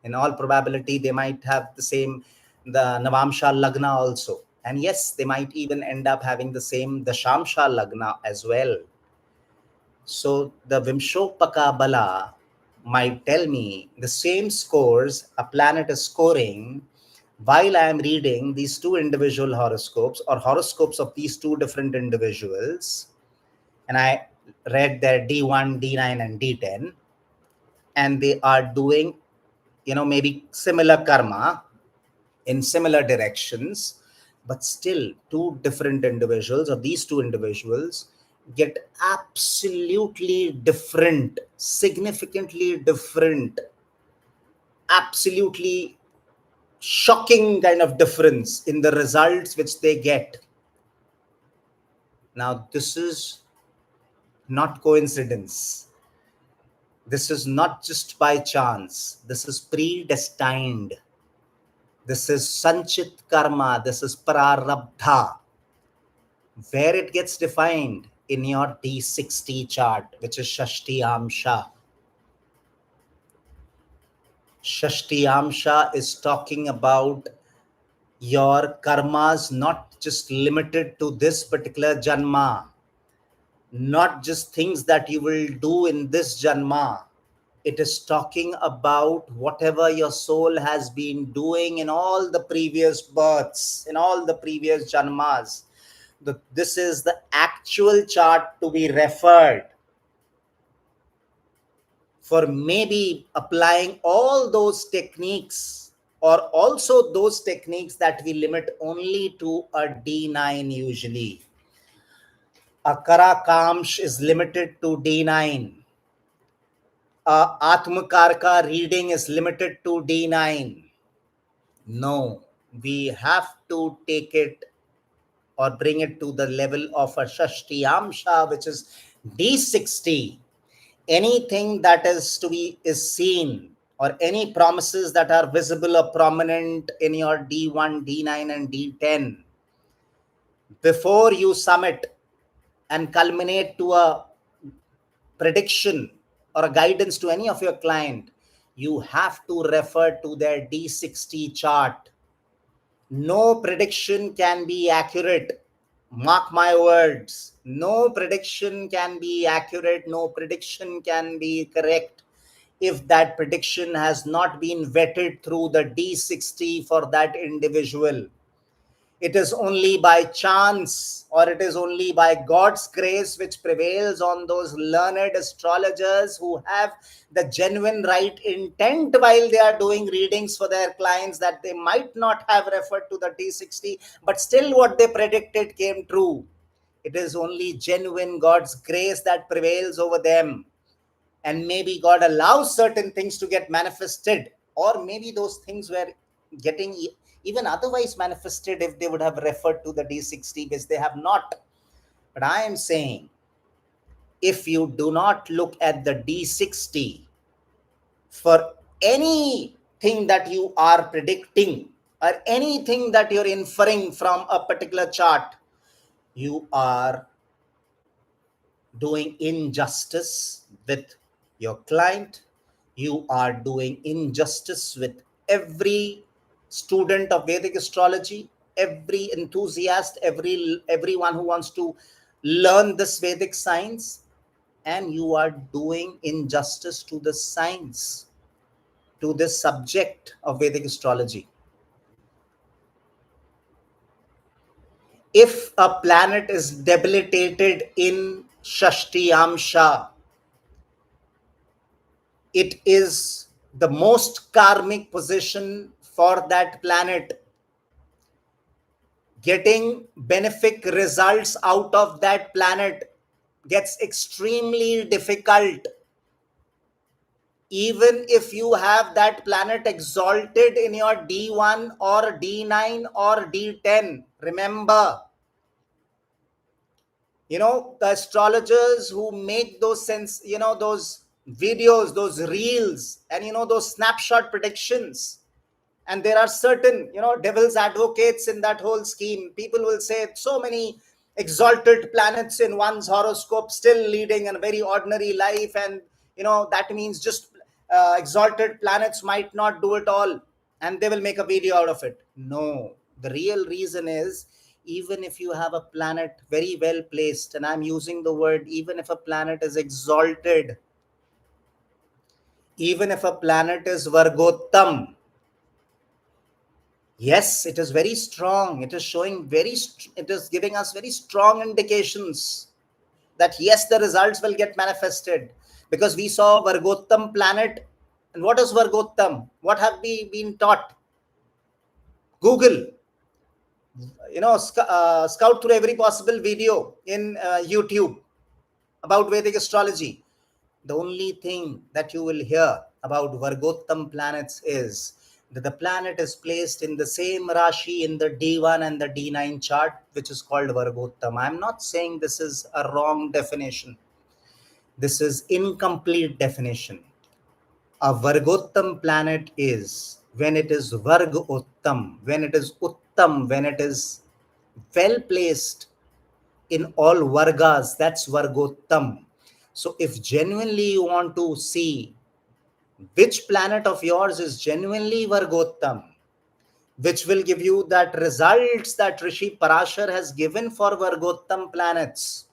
in all probability they might have the Navamsha Lagna also, and yes, they might even end up having the same Dashamsha Lagna as well. So the Vimshopaka Bala might tell me the same scores a planet is scoring while I am reading these 2 individual horoscopes, or horoscopes of these 2 different individuals, and I read their D1, D9, and D10, and they are doing maybe similar karma in similar directions, but still 2 different individuals, or these 2 individuals, get absolutely different, significantly different, absolutely shocking kind of difference in the results which they get. Now, this is not coincidence. This is not just by chance. This is predestined. This is sanchit karma. This is prarabdha, where it gets defined in your D60 chart, which is Shashtiyamsha. Shashtiyamsha is talking about your karmas not just limited to this particular janma, not just things that you will do in this janma. It is talking about whatever your soul has been doing in all the previous births, in all the previous janmas. This is the actual chart to be referred for maybe applying all those techniques, or also those techniques that we limit only to a D9 usually. A Karakamsh is limited to D9. A Atmakarka reading is limited to D9. No, we have to take it or bring it to the level of a Shashtiyamsha, which is D60. Anything that is seen, or any promises that are visible or prominent in your D1, D9, and D10, before you summit and culminate to a prediction or a guidance to any of your client, you have to refer to their D60 chart. No prediction can be accurate Mark my words, no prediction can be accurate, no prediction can be correct if that prediction has not been vetted through the D60 for that individual. It is only by chance, or it is only by God's grace which prevails on those learned astrologers who have the genuine right intent while they are doing readings for their clients, that they might not have referred to the D60, but still what they predicted came true. It is only genuine God's grace that prevails over them. And maybe God allows certain things to get manifested, or maybe those things were getting even otherwise manifested if they would have referred to the D60, which they have not. But I am saying, if you do not look at the D60 for anything that you are predicting or anything that you're inferring from a particular chart, you are doing injustice with your client. You are doing injustice with every student of Vedic astrology, every enthusiast, everyone who wants to learn this Vedic science, and you are doing injustice to the science, to this subject of Vedic astrology. If a planet is debilitated in Shashtiyamsha, it is the most karmic position for that planet. Getting benefic results out of that planet gets extremely difficult. Even if you have that planet exalted in your D1 or D9 or D10, remember, the astrologers who make those those videos, those reels, and those snapshot predictions, and there are certain devil's advocates in that whole scheme. People will say so many exalted planets in one's horoscope still leading a very ordinary life, and that means just exalted planets might not do it all, and they will make a video out of it. No, the real reason is, even if you have a planet very well placed, and I'm using the word, even if a planet is exalted, even if a planet is Vargottam, yes, it is very strong. It is showing it is giving us very strong indications that yes, the results will get manifested, because we saw Vargottam planet. And what is Vargottam? What have we been taught? Google, scout through every possible video in YouTube about Vedic astrology. The only thing that you will hear about Vargottam planets is that the planet is placed in the same Rashi in the D1 and the D9 chart, which is called Vargottam. I'm not saying this is a wrong definition. This is incomplete definition. A Vargottam planet is when it is Vargottam, when it is Uttam, when it is well placed in all Vargas, that's Vargottam. So if genuinely you want to see which planet of yours is genuinely Vargottam, which will give you that results that Rishi Parashar has given for Vargottam planets,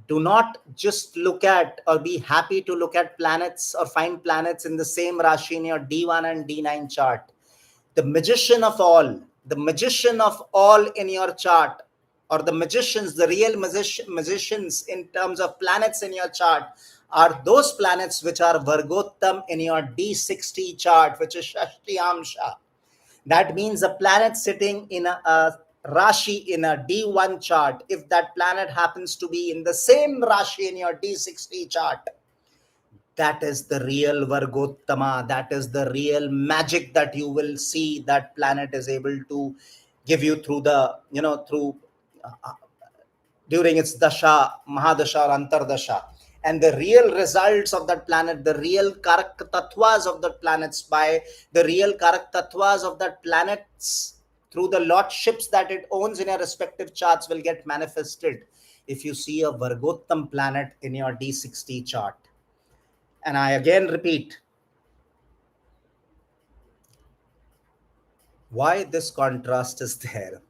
do not just look at or be happy to look at planets or find planets in the same Rashi in your D1 and D9 chart. The magician of all in your chart, or the magicians, the real magicians in terms of planets in your chart, are those planets which are Vargottam in your D60 chart, which is Shashtiyamsha. That means a planet sitting in a Rashi in a D1 chart, if that planet happens to be in the same Rashi in your D60 chart, that is the real Vargottama. That is the real magic that you will see that planet is able to give you through uh, during its dasha, mahadasha, or antardasha. And the real results of that planet, the real karak tattvas of that planets, by the real karak tattvas of that planets through the lordships that it owns in your respective charts, will get manifested if you see a Vargottam planet in your D60 chart. And I again repeat, why this contrast is there.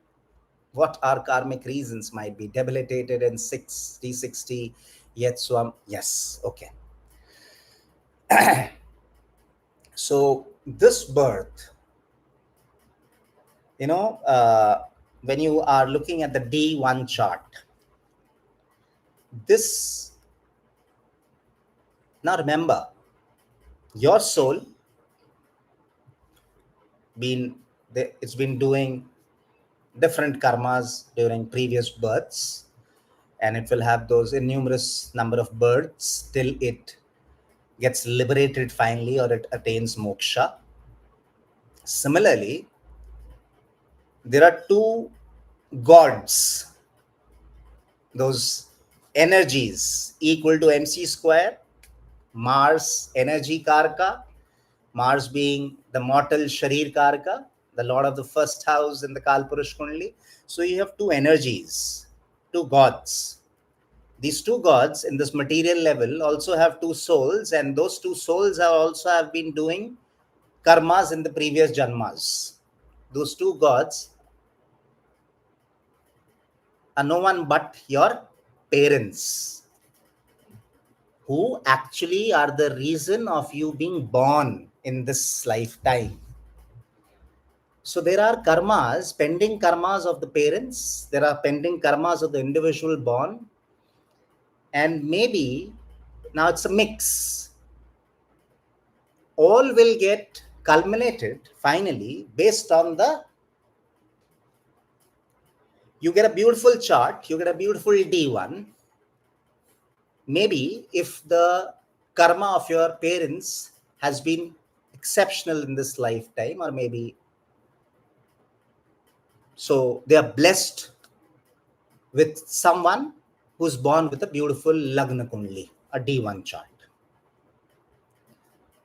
What are karmic reasons might be debilitated in 60 yet swam. Yes, okay. So this birth, when you are looking at the D1 chart, this, now remember, your soul it's been doing different karmas during previous births, and it will have those innumerous number of births till it gets liberated finally or it attains moksha. Similarly, there are two gods, those energies equal to mc square. Mars, energy karka, Mars being the mortal sharir karka, the lord of the first house in the Kalpurush Kundli. So you have two energies, two gods. These two gods in this material level also have two souls, and those two souls have been doing karmas in the previous janmas. Those two gods are no one but your parents, who actually are the reason of you being born in this lifetime. So there are karmas, pending karmas of the parents, there are pending karmas of the individual born, and maybe now it's a mix. All will get culminated finally based on you get a beautiful chart, you get a beautiful D1. Maybe if the karma of your parents has been exceptional in this lifetime, or maybe so they are blessed with someone who's born with a beautiful Lagna Kundli, a D1 chart.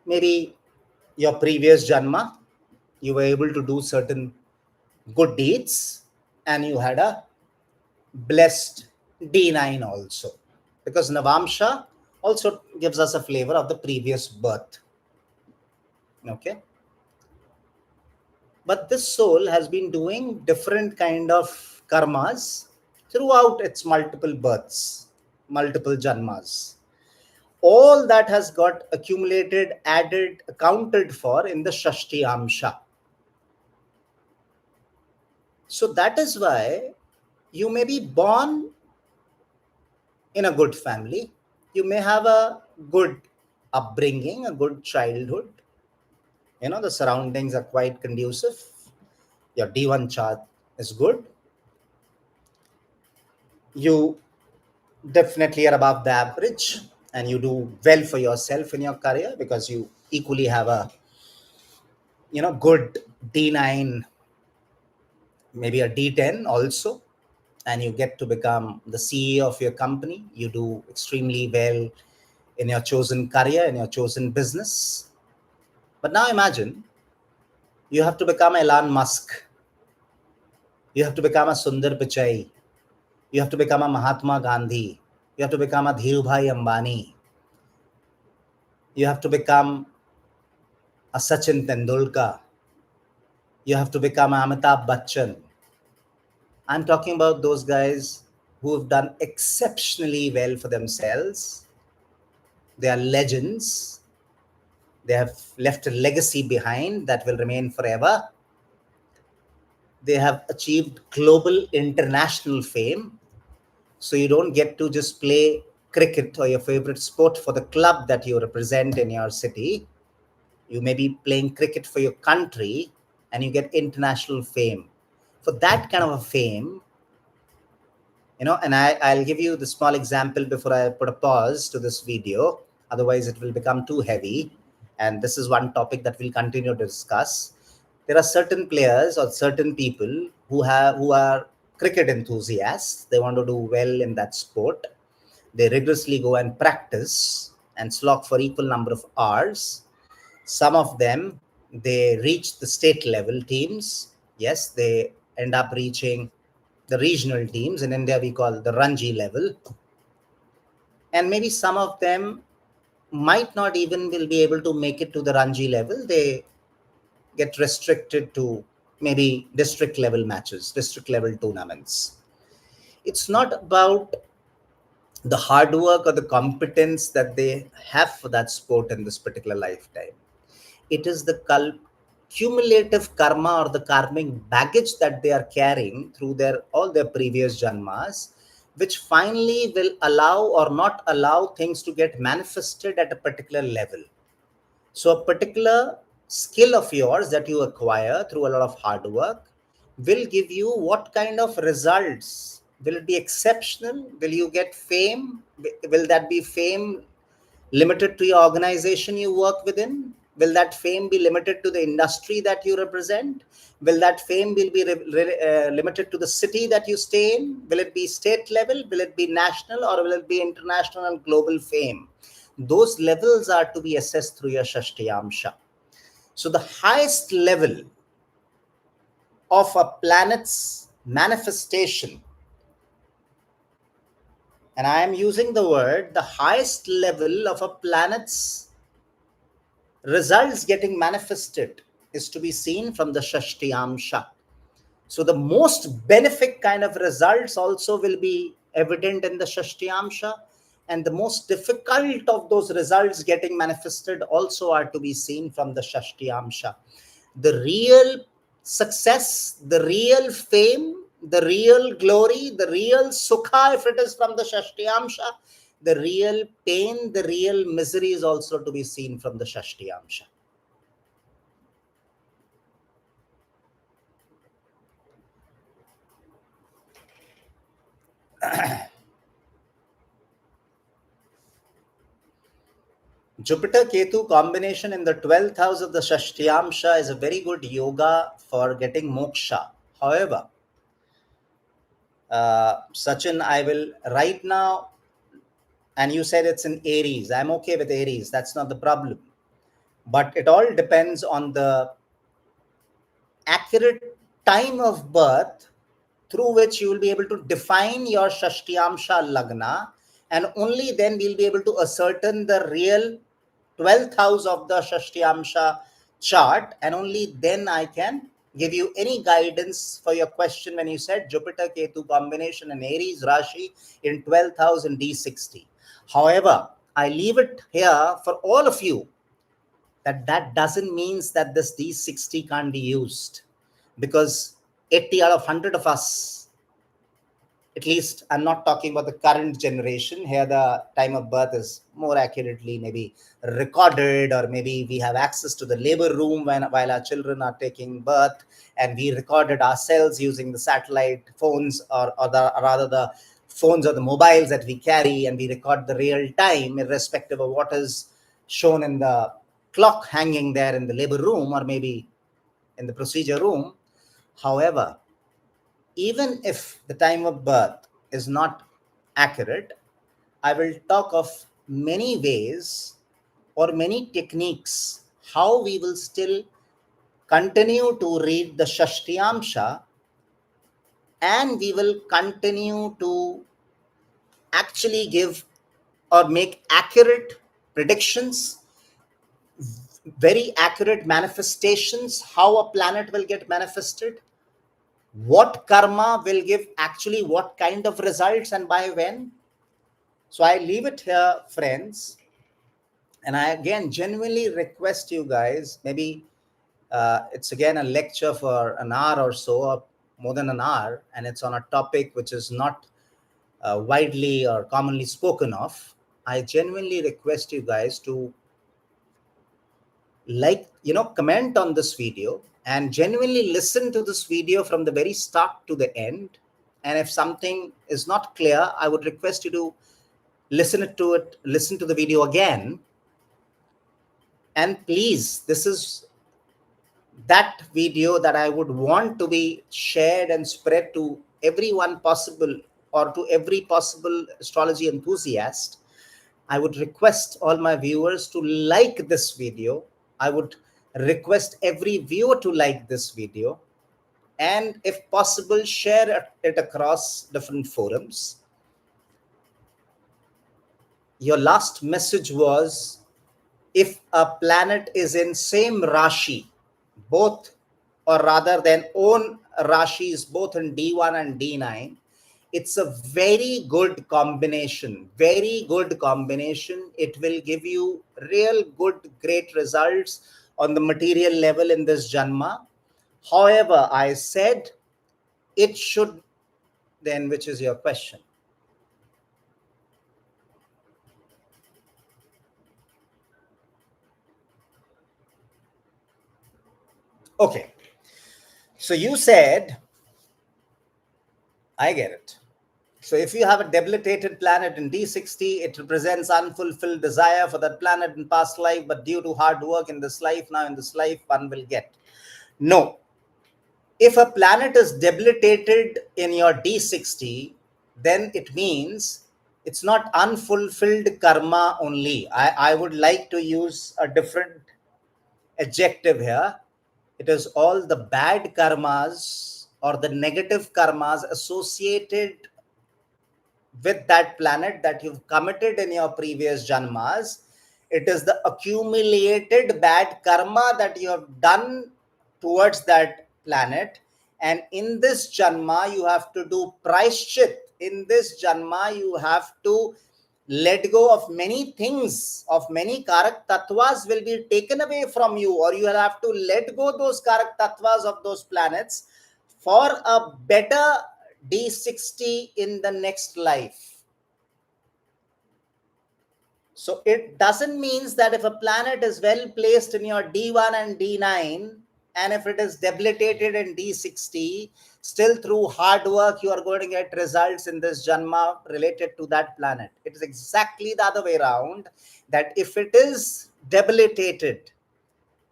Maybe your previous Janma, you were able to do certain good deeds and you had a blessed D9 also. Because Navamsha also gives us a flavor of the previous birth. Okay. But this soul has been doing different kind of karmas throughout its multiple births, multiple janmas. All that has got accumulated, added, accounted for in the Shashti Amsha. So that is why you may be born in a good family. You may have a good upbringing, a good childhood. The surroundings are quite conducive. Your D1 chart is good. You definitely are above the average and you do well for yourself in your career because you equally have a good D9, maybe a D10 also, and you get to become the CEO of your company. You do extremely well in your chosen career, in your chosen business. But now imagine you have to become Elon Musk. You have to become a Sundar Pichai. You have to become a Mahatma Gandhi. You have to become a Dhirubhai Ambani. You have to become a Sachin Tendulkar. You have to become Amitabh Bachchan. I'm talking about those guys who have done exceptionally well for themselves. They are legends. They have left a legacy behind that will remain forever. They have achieved global international fame. So you don't get to just play cricket or your favorite sport for the club that you represent in your city. You may be playing cricket for your country and you get international fame. For that kind of a fame, and I'll give you the small example before I put a pause to this video. Otherwise, it will become too heavy. And this is one topic that we'll continue to discuss. There are certain players or certain people who are cricket enthusiasts. They want to do well in that sport. They rigorously go and practice and slog for equal number of hours. Some of them, they reach the state level teams. Yes, they end up reaching the regional teams. In India, we call the Ranji level. And maybe some of them might not even will be able to make it to the Ranji level. They get restricted to maybe district level matches, district level tournaments. It's not about the hard work or the competence that they have for that sport in this particular lifetime. It is the cumulative karma or the karmic baggage that they are carrying through their all their previous janmas, which finally will allow or not allow things to get manifested at a particular level. So a particular skill of yours that you acquire through a lot of hard work will give you what kind of results. Will it be exceptional? Will you get fame? Will that be fame limited to your organization you work within? Will that fame be limited to the industry that you represent? Will that fame be limited to the city that you stay in? Will it be state level? Will it be national, or will it be international and global fame? Those levels are to be assessed through your Shashtiyamsha. So the highest level of a planet's manifestation, and I am using the word, the highest level of a planet's results getting manifested is to be seen from the Shashtiyamsha. So the most benefic kind of results also will be evident in the Shashtiyamsha, and the most difficult of those results getting manifested also are to be seen from the Shashtiyamsha. The real success, the real fame, the real glory, the real sukha, if it is from the Shashtiyamsha, the real pain, the real misery is also to be seen from the Shashtiyamsha. Jupiter Ketu combination in the 12th house of the Shashtiyamsha is a very good yoga for getting moksha. However, Sachin, I will right now, and you said it's in Aries. I'm okay with Aries. That's not the problem. But it all depends on the accurate time of birth through which you will be able to define your Shashtiyamsha Lagna, and only then we'll be able to ascertain the real 12th house of the Shashtiyamsha chart, and only then I can give you any guidance for your question when you said Jupiter Ketu combination in Aries Rashi in 12th house in D60. However, I leave it here for all of you that doesn't mean that this D60 can't be used, because 80 out of 100 of us, at least I'm not talking about the current generation here, the time of birth is more accurately maybe recorded, or maybe we have access to the labor room while our children are taking birth, and we recorded ourselves using the satellite phones, or rather the phones or the mobiles that we carry, and we record the real time irrespective of what is shown in the clock hanging there in the labor room or maybe in the procedure room. However, even if the time of birth is not accurate, I will talk of many ways or many techniques how we will still continue to read the Shashtiyamsha, and we will continue to actually give or make accurate predictions, very accurate manifestations, how a planet will get manifested, what karma will give actually what kind of results and by when. So I leave it here, friends. And I again genuinely request you guys, maybe it's again a lecture for an hour or so, or more than an hour, and it's on a topic which is not widely or commonly spoken of. I genuinely request you guys to comment on this video and genuinely listen to this video from the very start to the end. And if something is not clear, I would request you to listen to the video again. And please, this is that video that I would want to be shared and spread to everyone possible, or to every possible astrology enthusiast. I would request all my viewers to like this video. I would request every viewer to like this video, and if possible, share it across different forums. Your last message was, if a planet is in same Rashi, both or rather than own Rashis both in D1 and D9, it's a very good combination. Very good combination. It will give you real good, great results on the material level in this Janma. However, I said it should, then, which is your question? Okay. So you said, I get it. So if you have a debilitated planet in D60, it represents unfulfilled desire for that planet in past life, but due to hard work in this life, now in this life, one will get. No. If a planet is debilitated in your D60, then it means it's not unfulfilled karma only. I would like to use a different adjective here. It is all the bad karmas or the negative karmas associated with that planet that you've committed in your previous janmas. It is the accumulated bad karma that you have done towards that planet. And in this janma, you have to do praishchit. In this janma, you have to let go of many things, of many karak tattvas will be taken away from you, or you will have to let go those karak tattvas of those planets for a better D60 in the next life. So it doesn't mean that if a planet is well placed in your D1 and D9, and if it is debilitated in D60, still through hard work, you are going to get results in this Janma related to that planet. It is exactly the other way around, that if it is debilitated,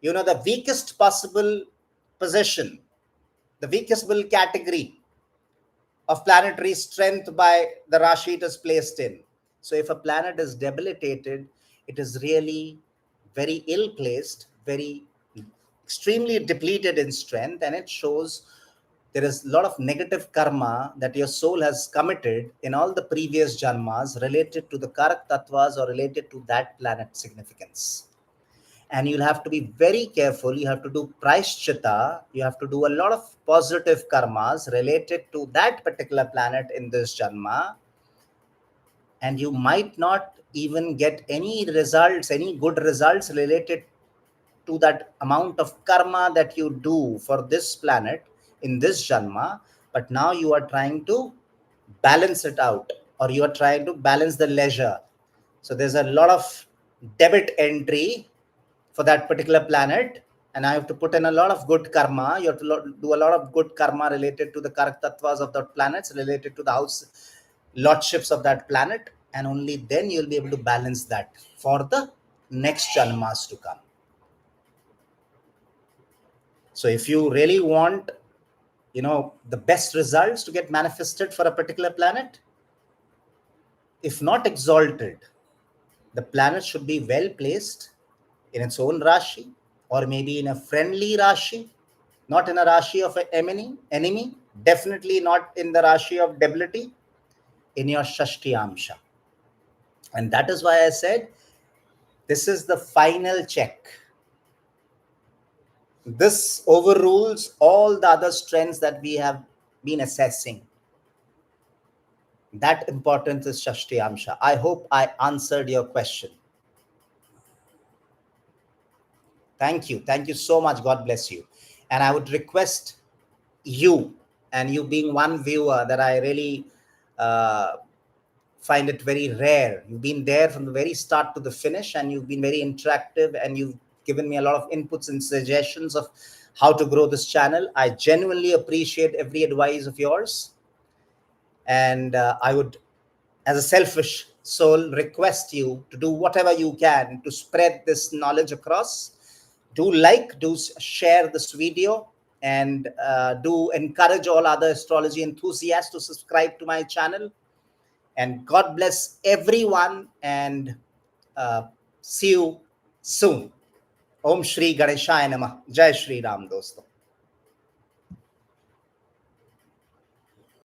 the weakest possible position, the weakest possible category of planetary strength by the Rashi it is placed in. So if a planet is debilitated, it is really very ill placed, very extremely depleted in strength, and it shows there is a lot of negative karma that your soul has committed in all the previous janmas related to the karak tattvas or related to that planet significance. And you'll have to be very careful. You have to do praishchita. You have to do a lot of positive karmas related to that particular planet in this janma. And you might not even get any results, any good results related to that amount of karma that you do for this planet in this janma. But now you are trying to balance it out, or you are trying to balance the leisure. So there's a lot of debit entry for that particular planet, and I have to put in a lot of good karma. You have to do a lot of good karma related to the karak tattvas of that planets, related to the house lordships of that planet, and only then you'll be able to balance that for the next janmas to come. So if you really want, the best results to get manifested for a particular planet, if not exalted, the planet should be well placed in its own Rashi, or maybe in a friendly Rashi, not in a Rashi of an enemy, definitely not in the Rashi of debility, in your Shashti Amsha. And that is why I said this is the final check. This overrules all the other strengths that we have been assessing. That importance is Shashti Amsha. I hope I answered your question. Thank you. Thank you so much. God bless you. And I would request you, and you being one viewer that I really find it very rare. You've been there from the very start to the finish, and you've been very interactive, and you've given me a lot of inputs and suggestions of how to grow this channel. I genuinely appreciate every advice of yours. And I would, as a selfish soul, request you to do whatever you can to spread this knowledge across. Do share this video, and do encourage all other astrology enthusiasts to subscribe to my channel. And God bless everyone, and see you soon. Om Shri Ganeshaya Namah. Jai Shri Ram, dosto.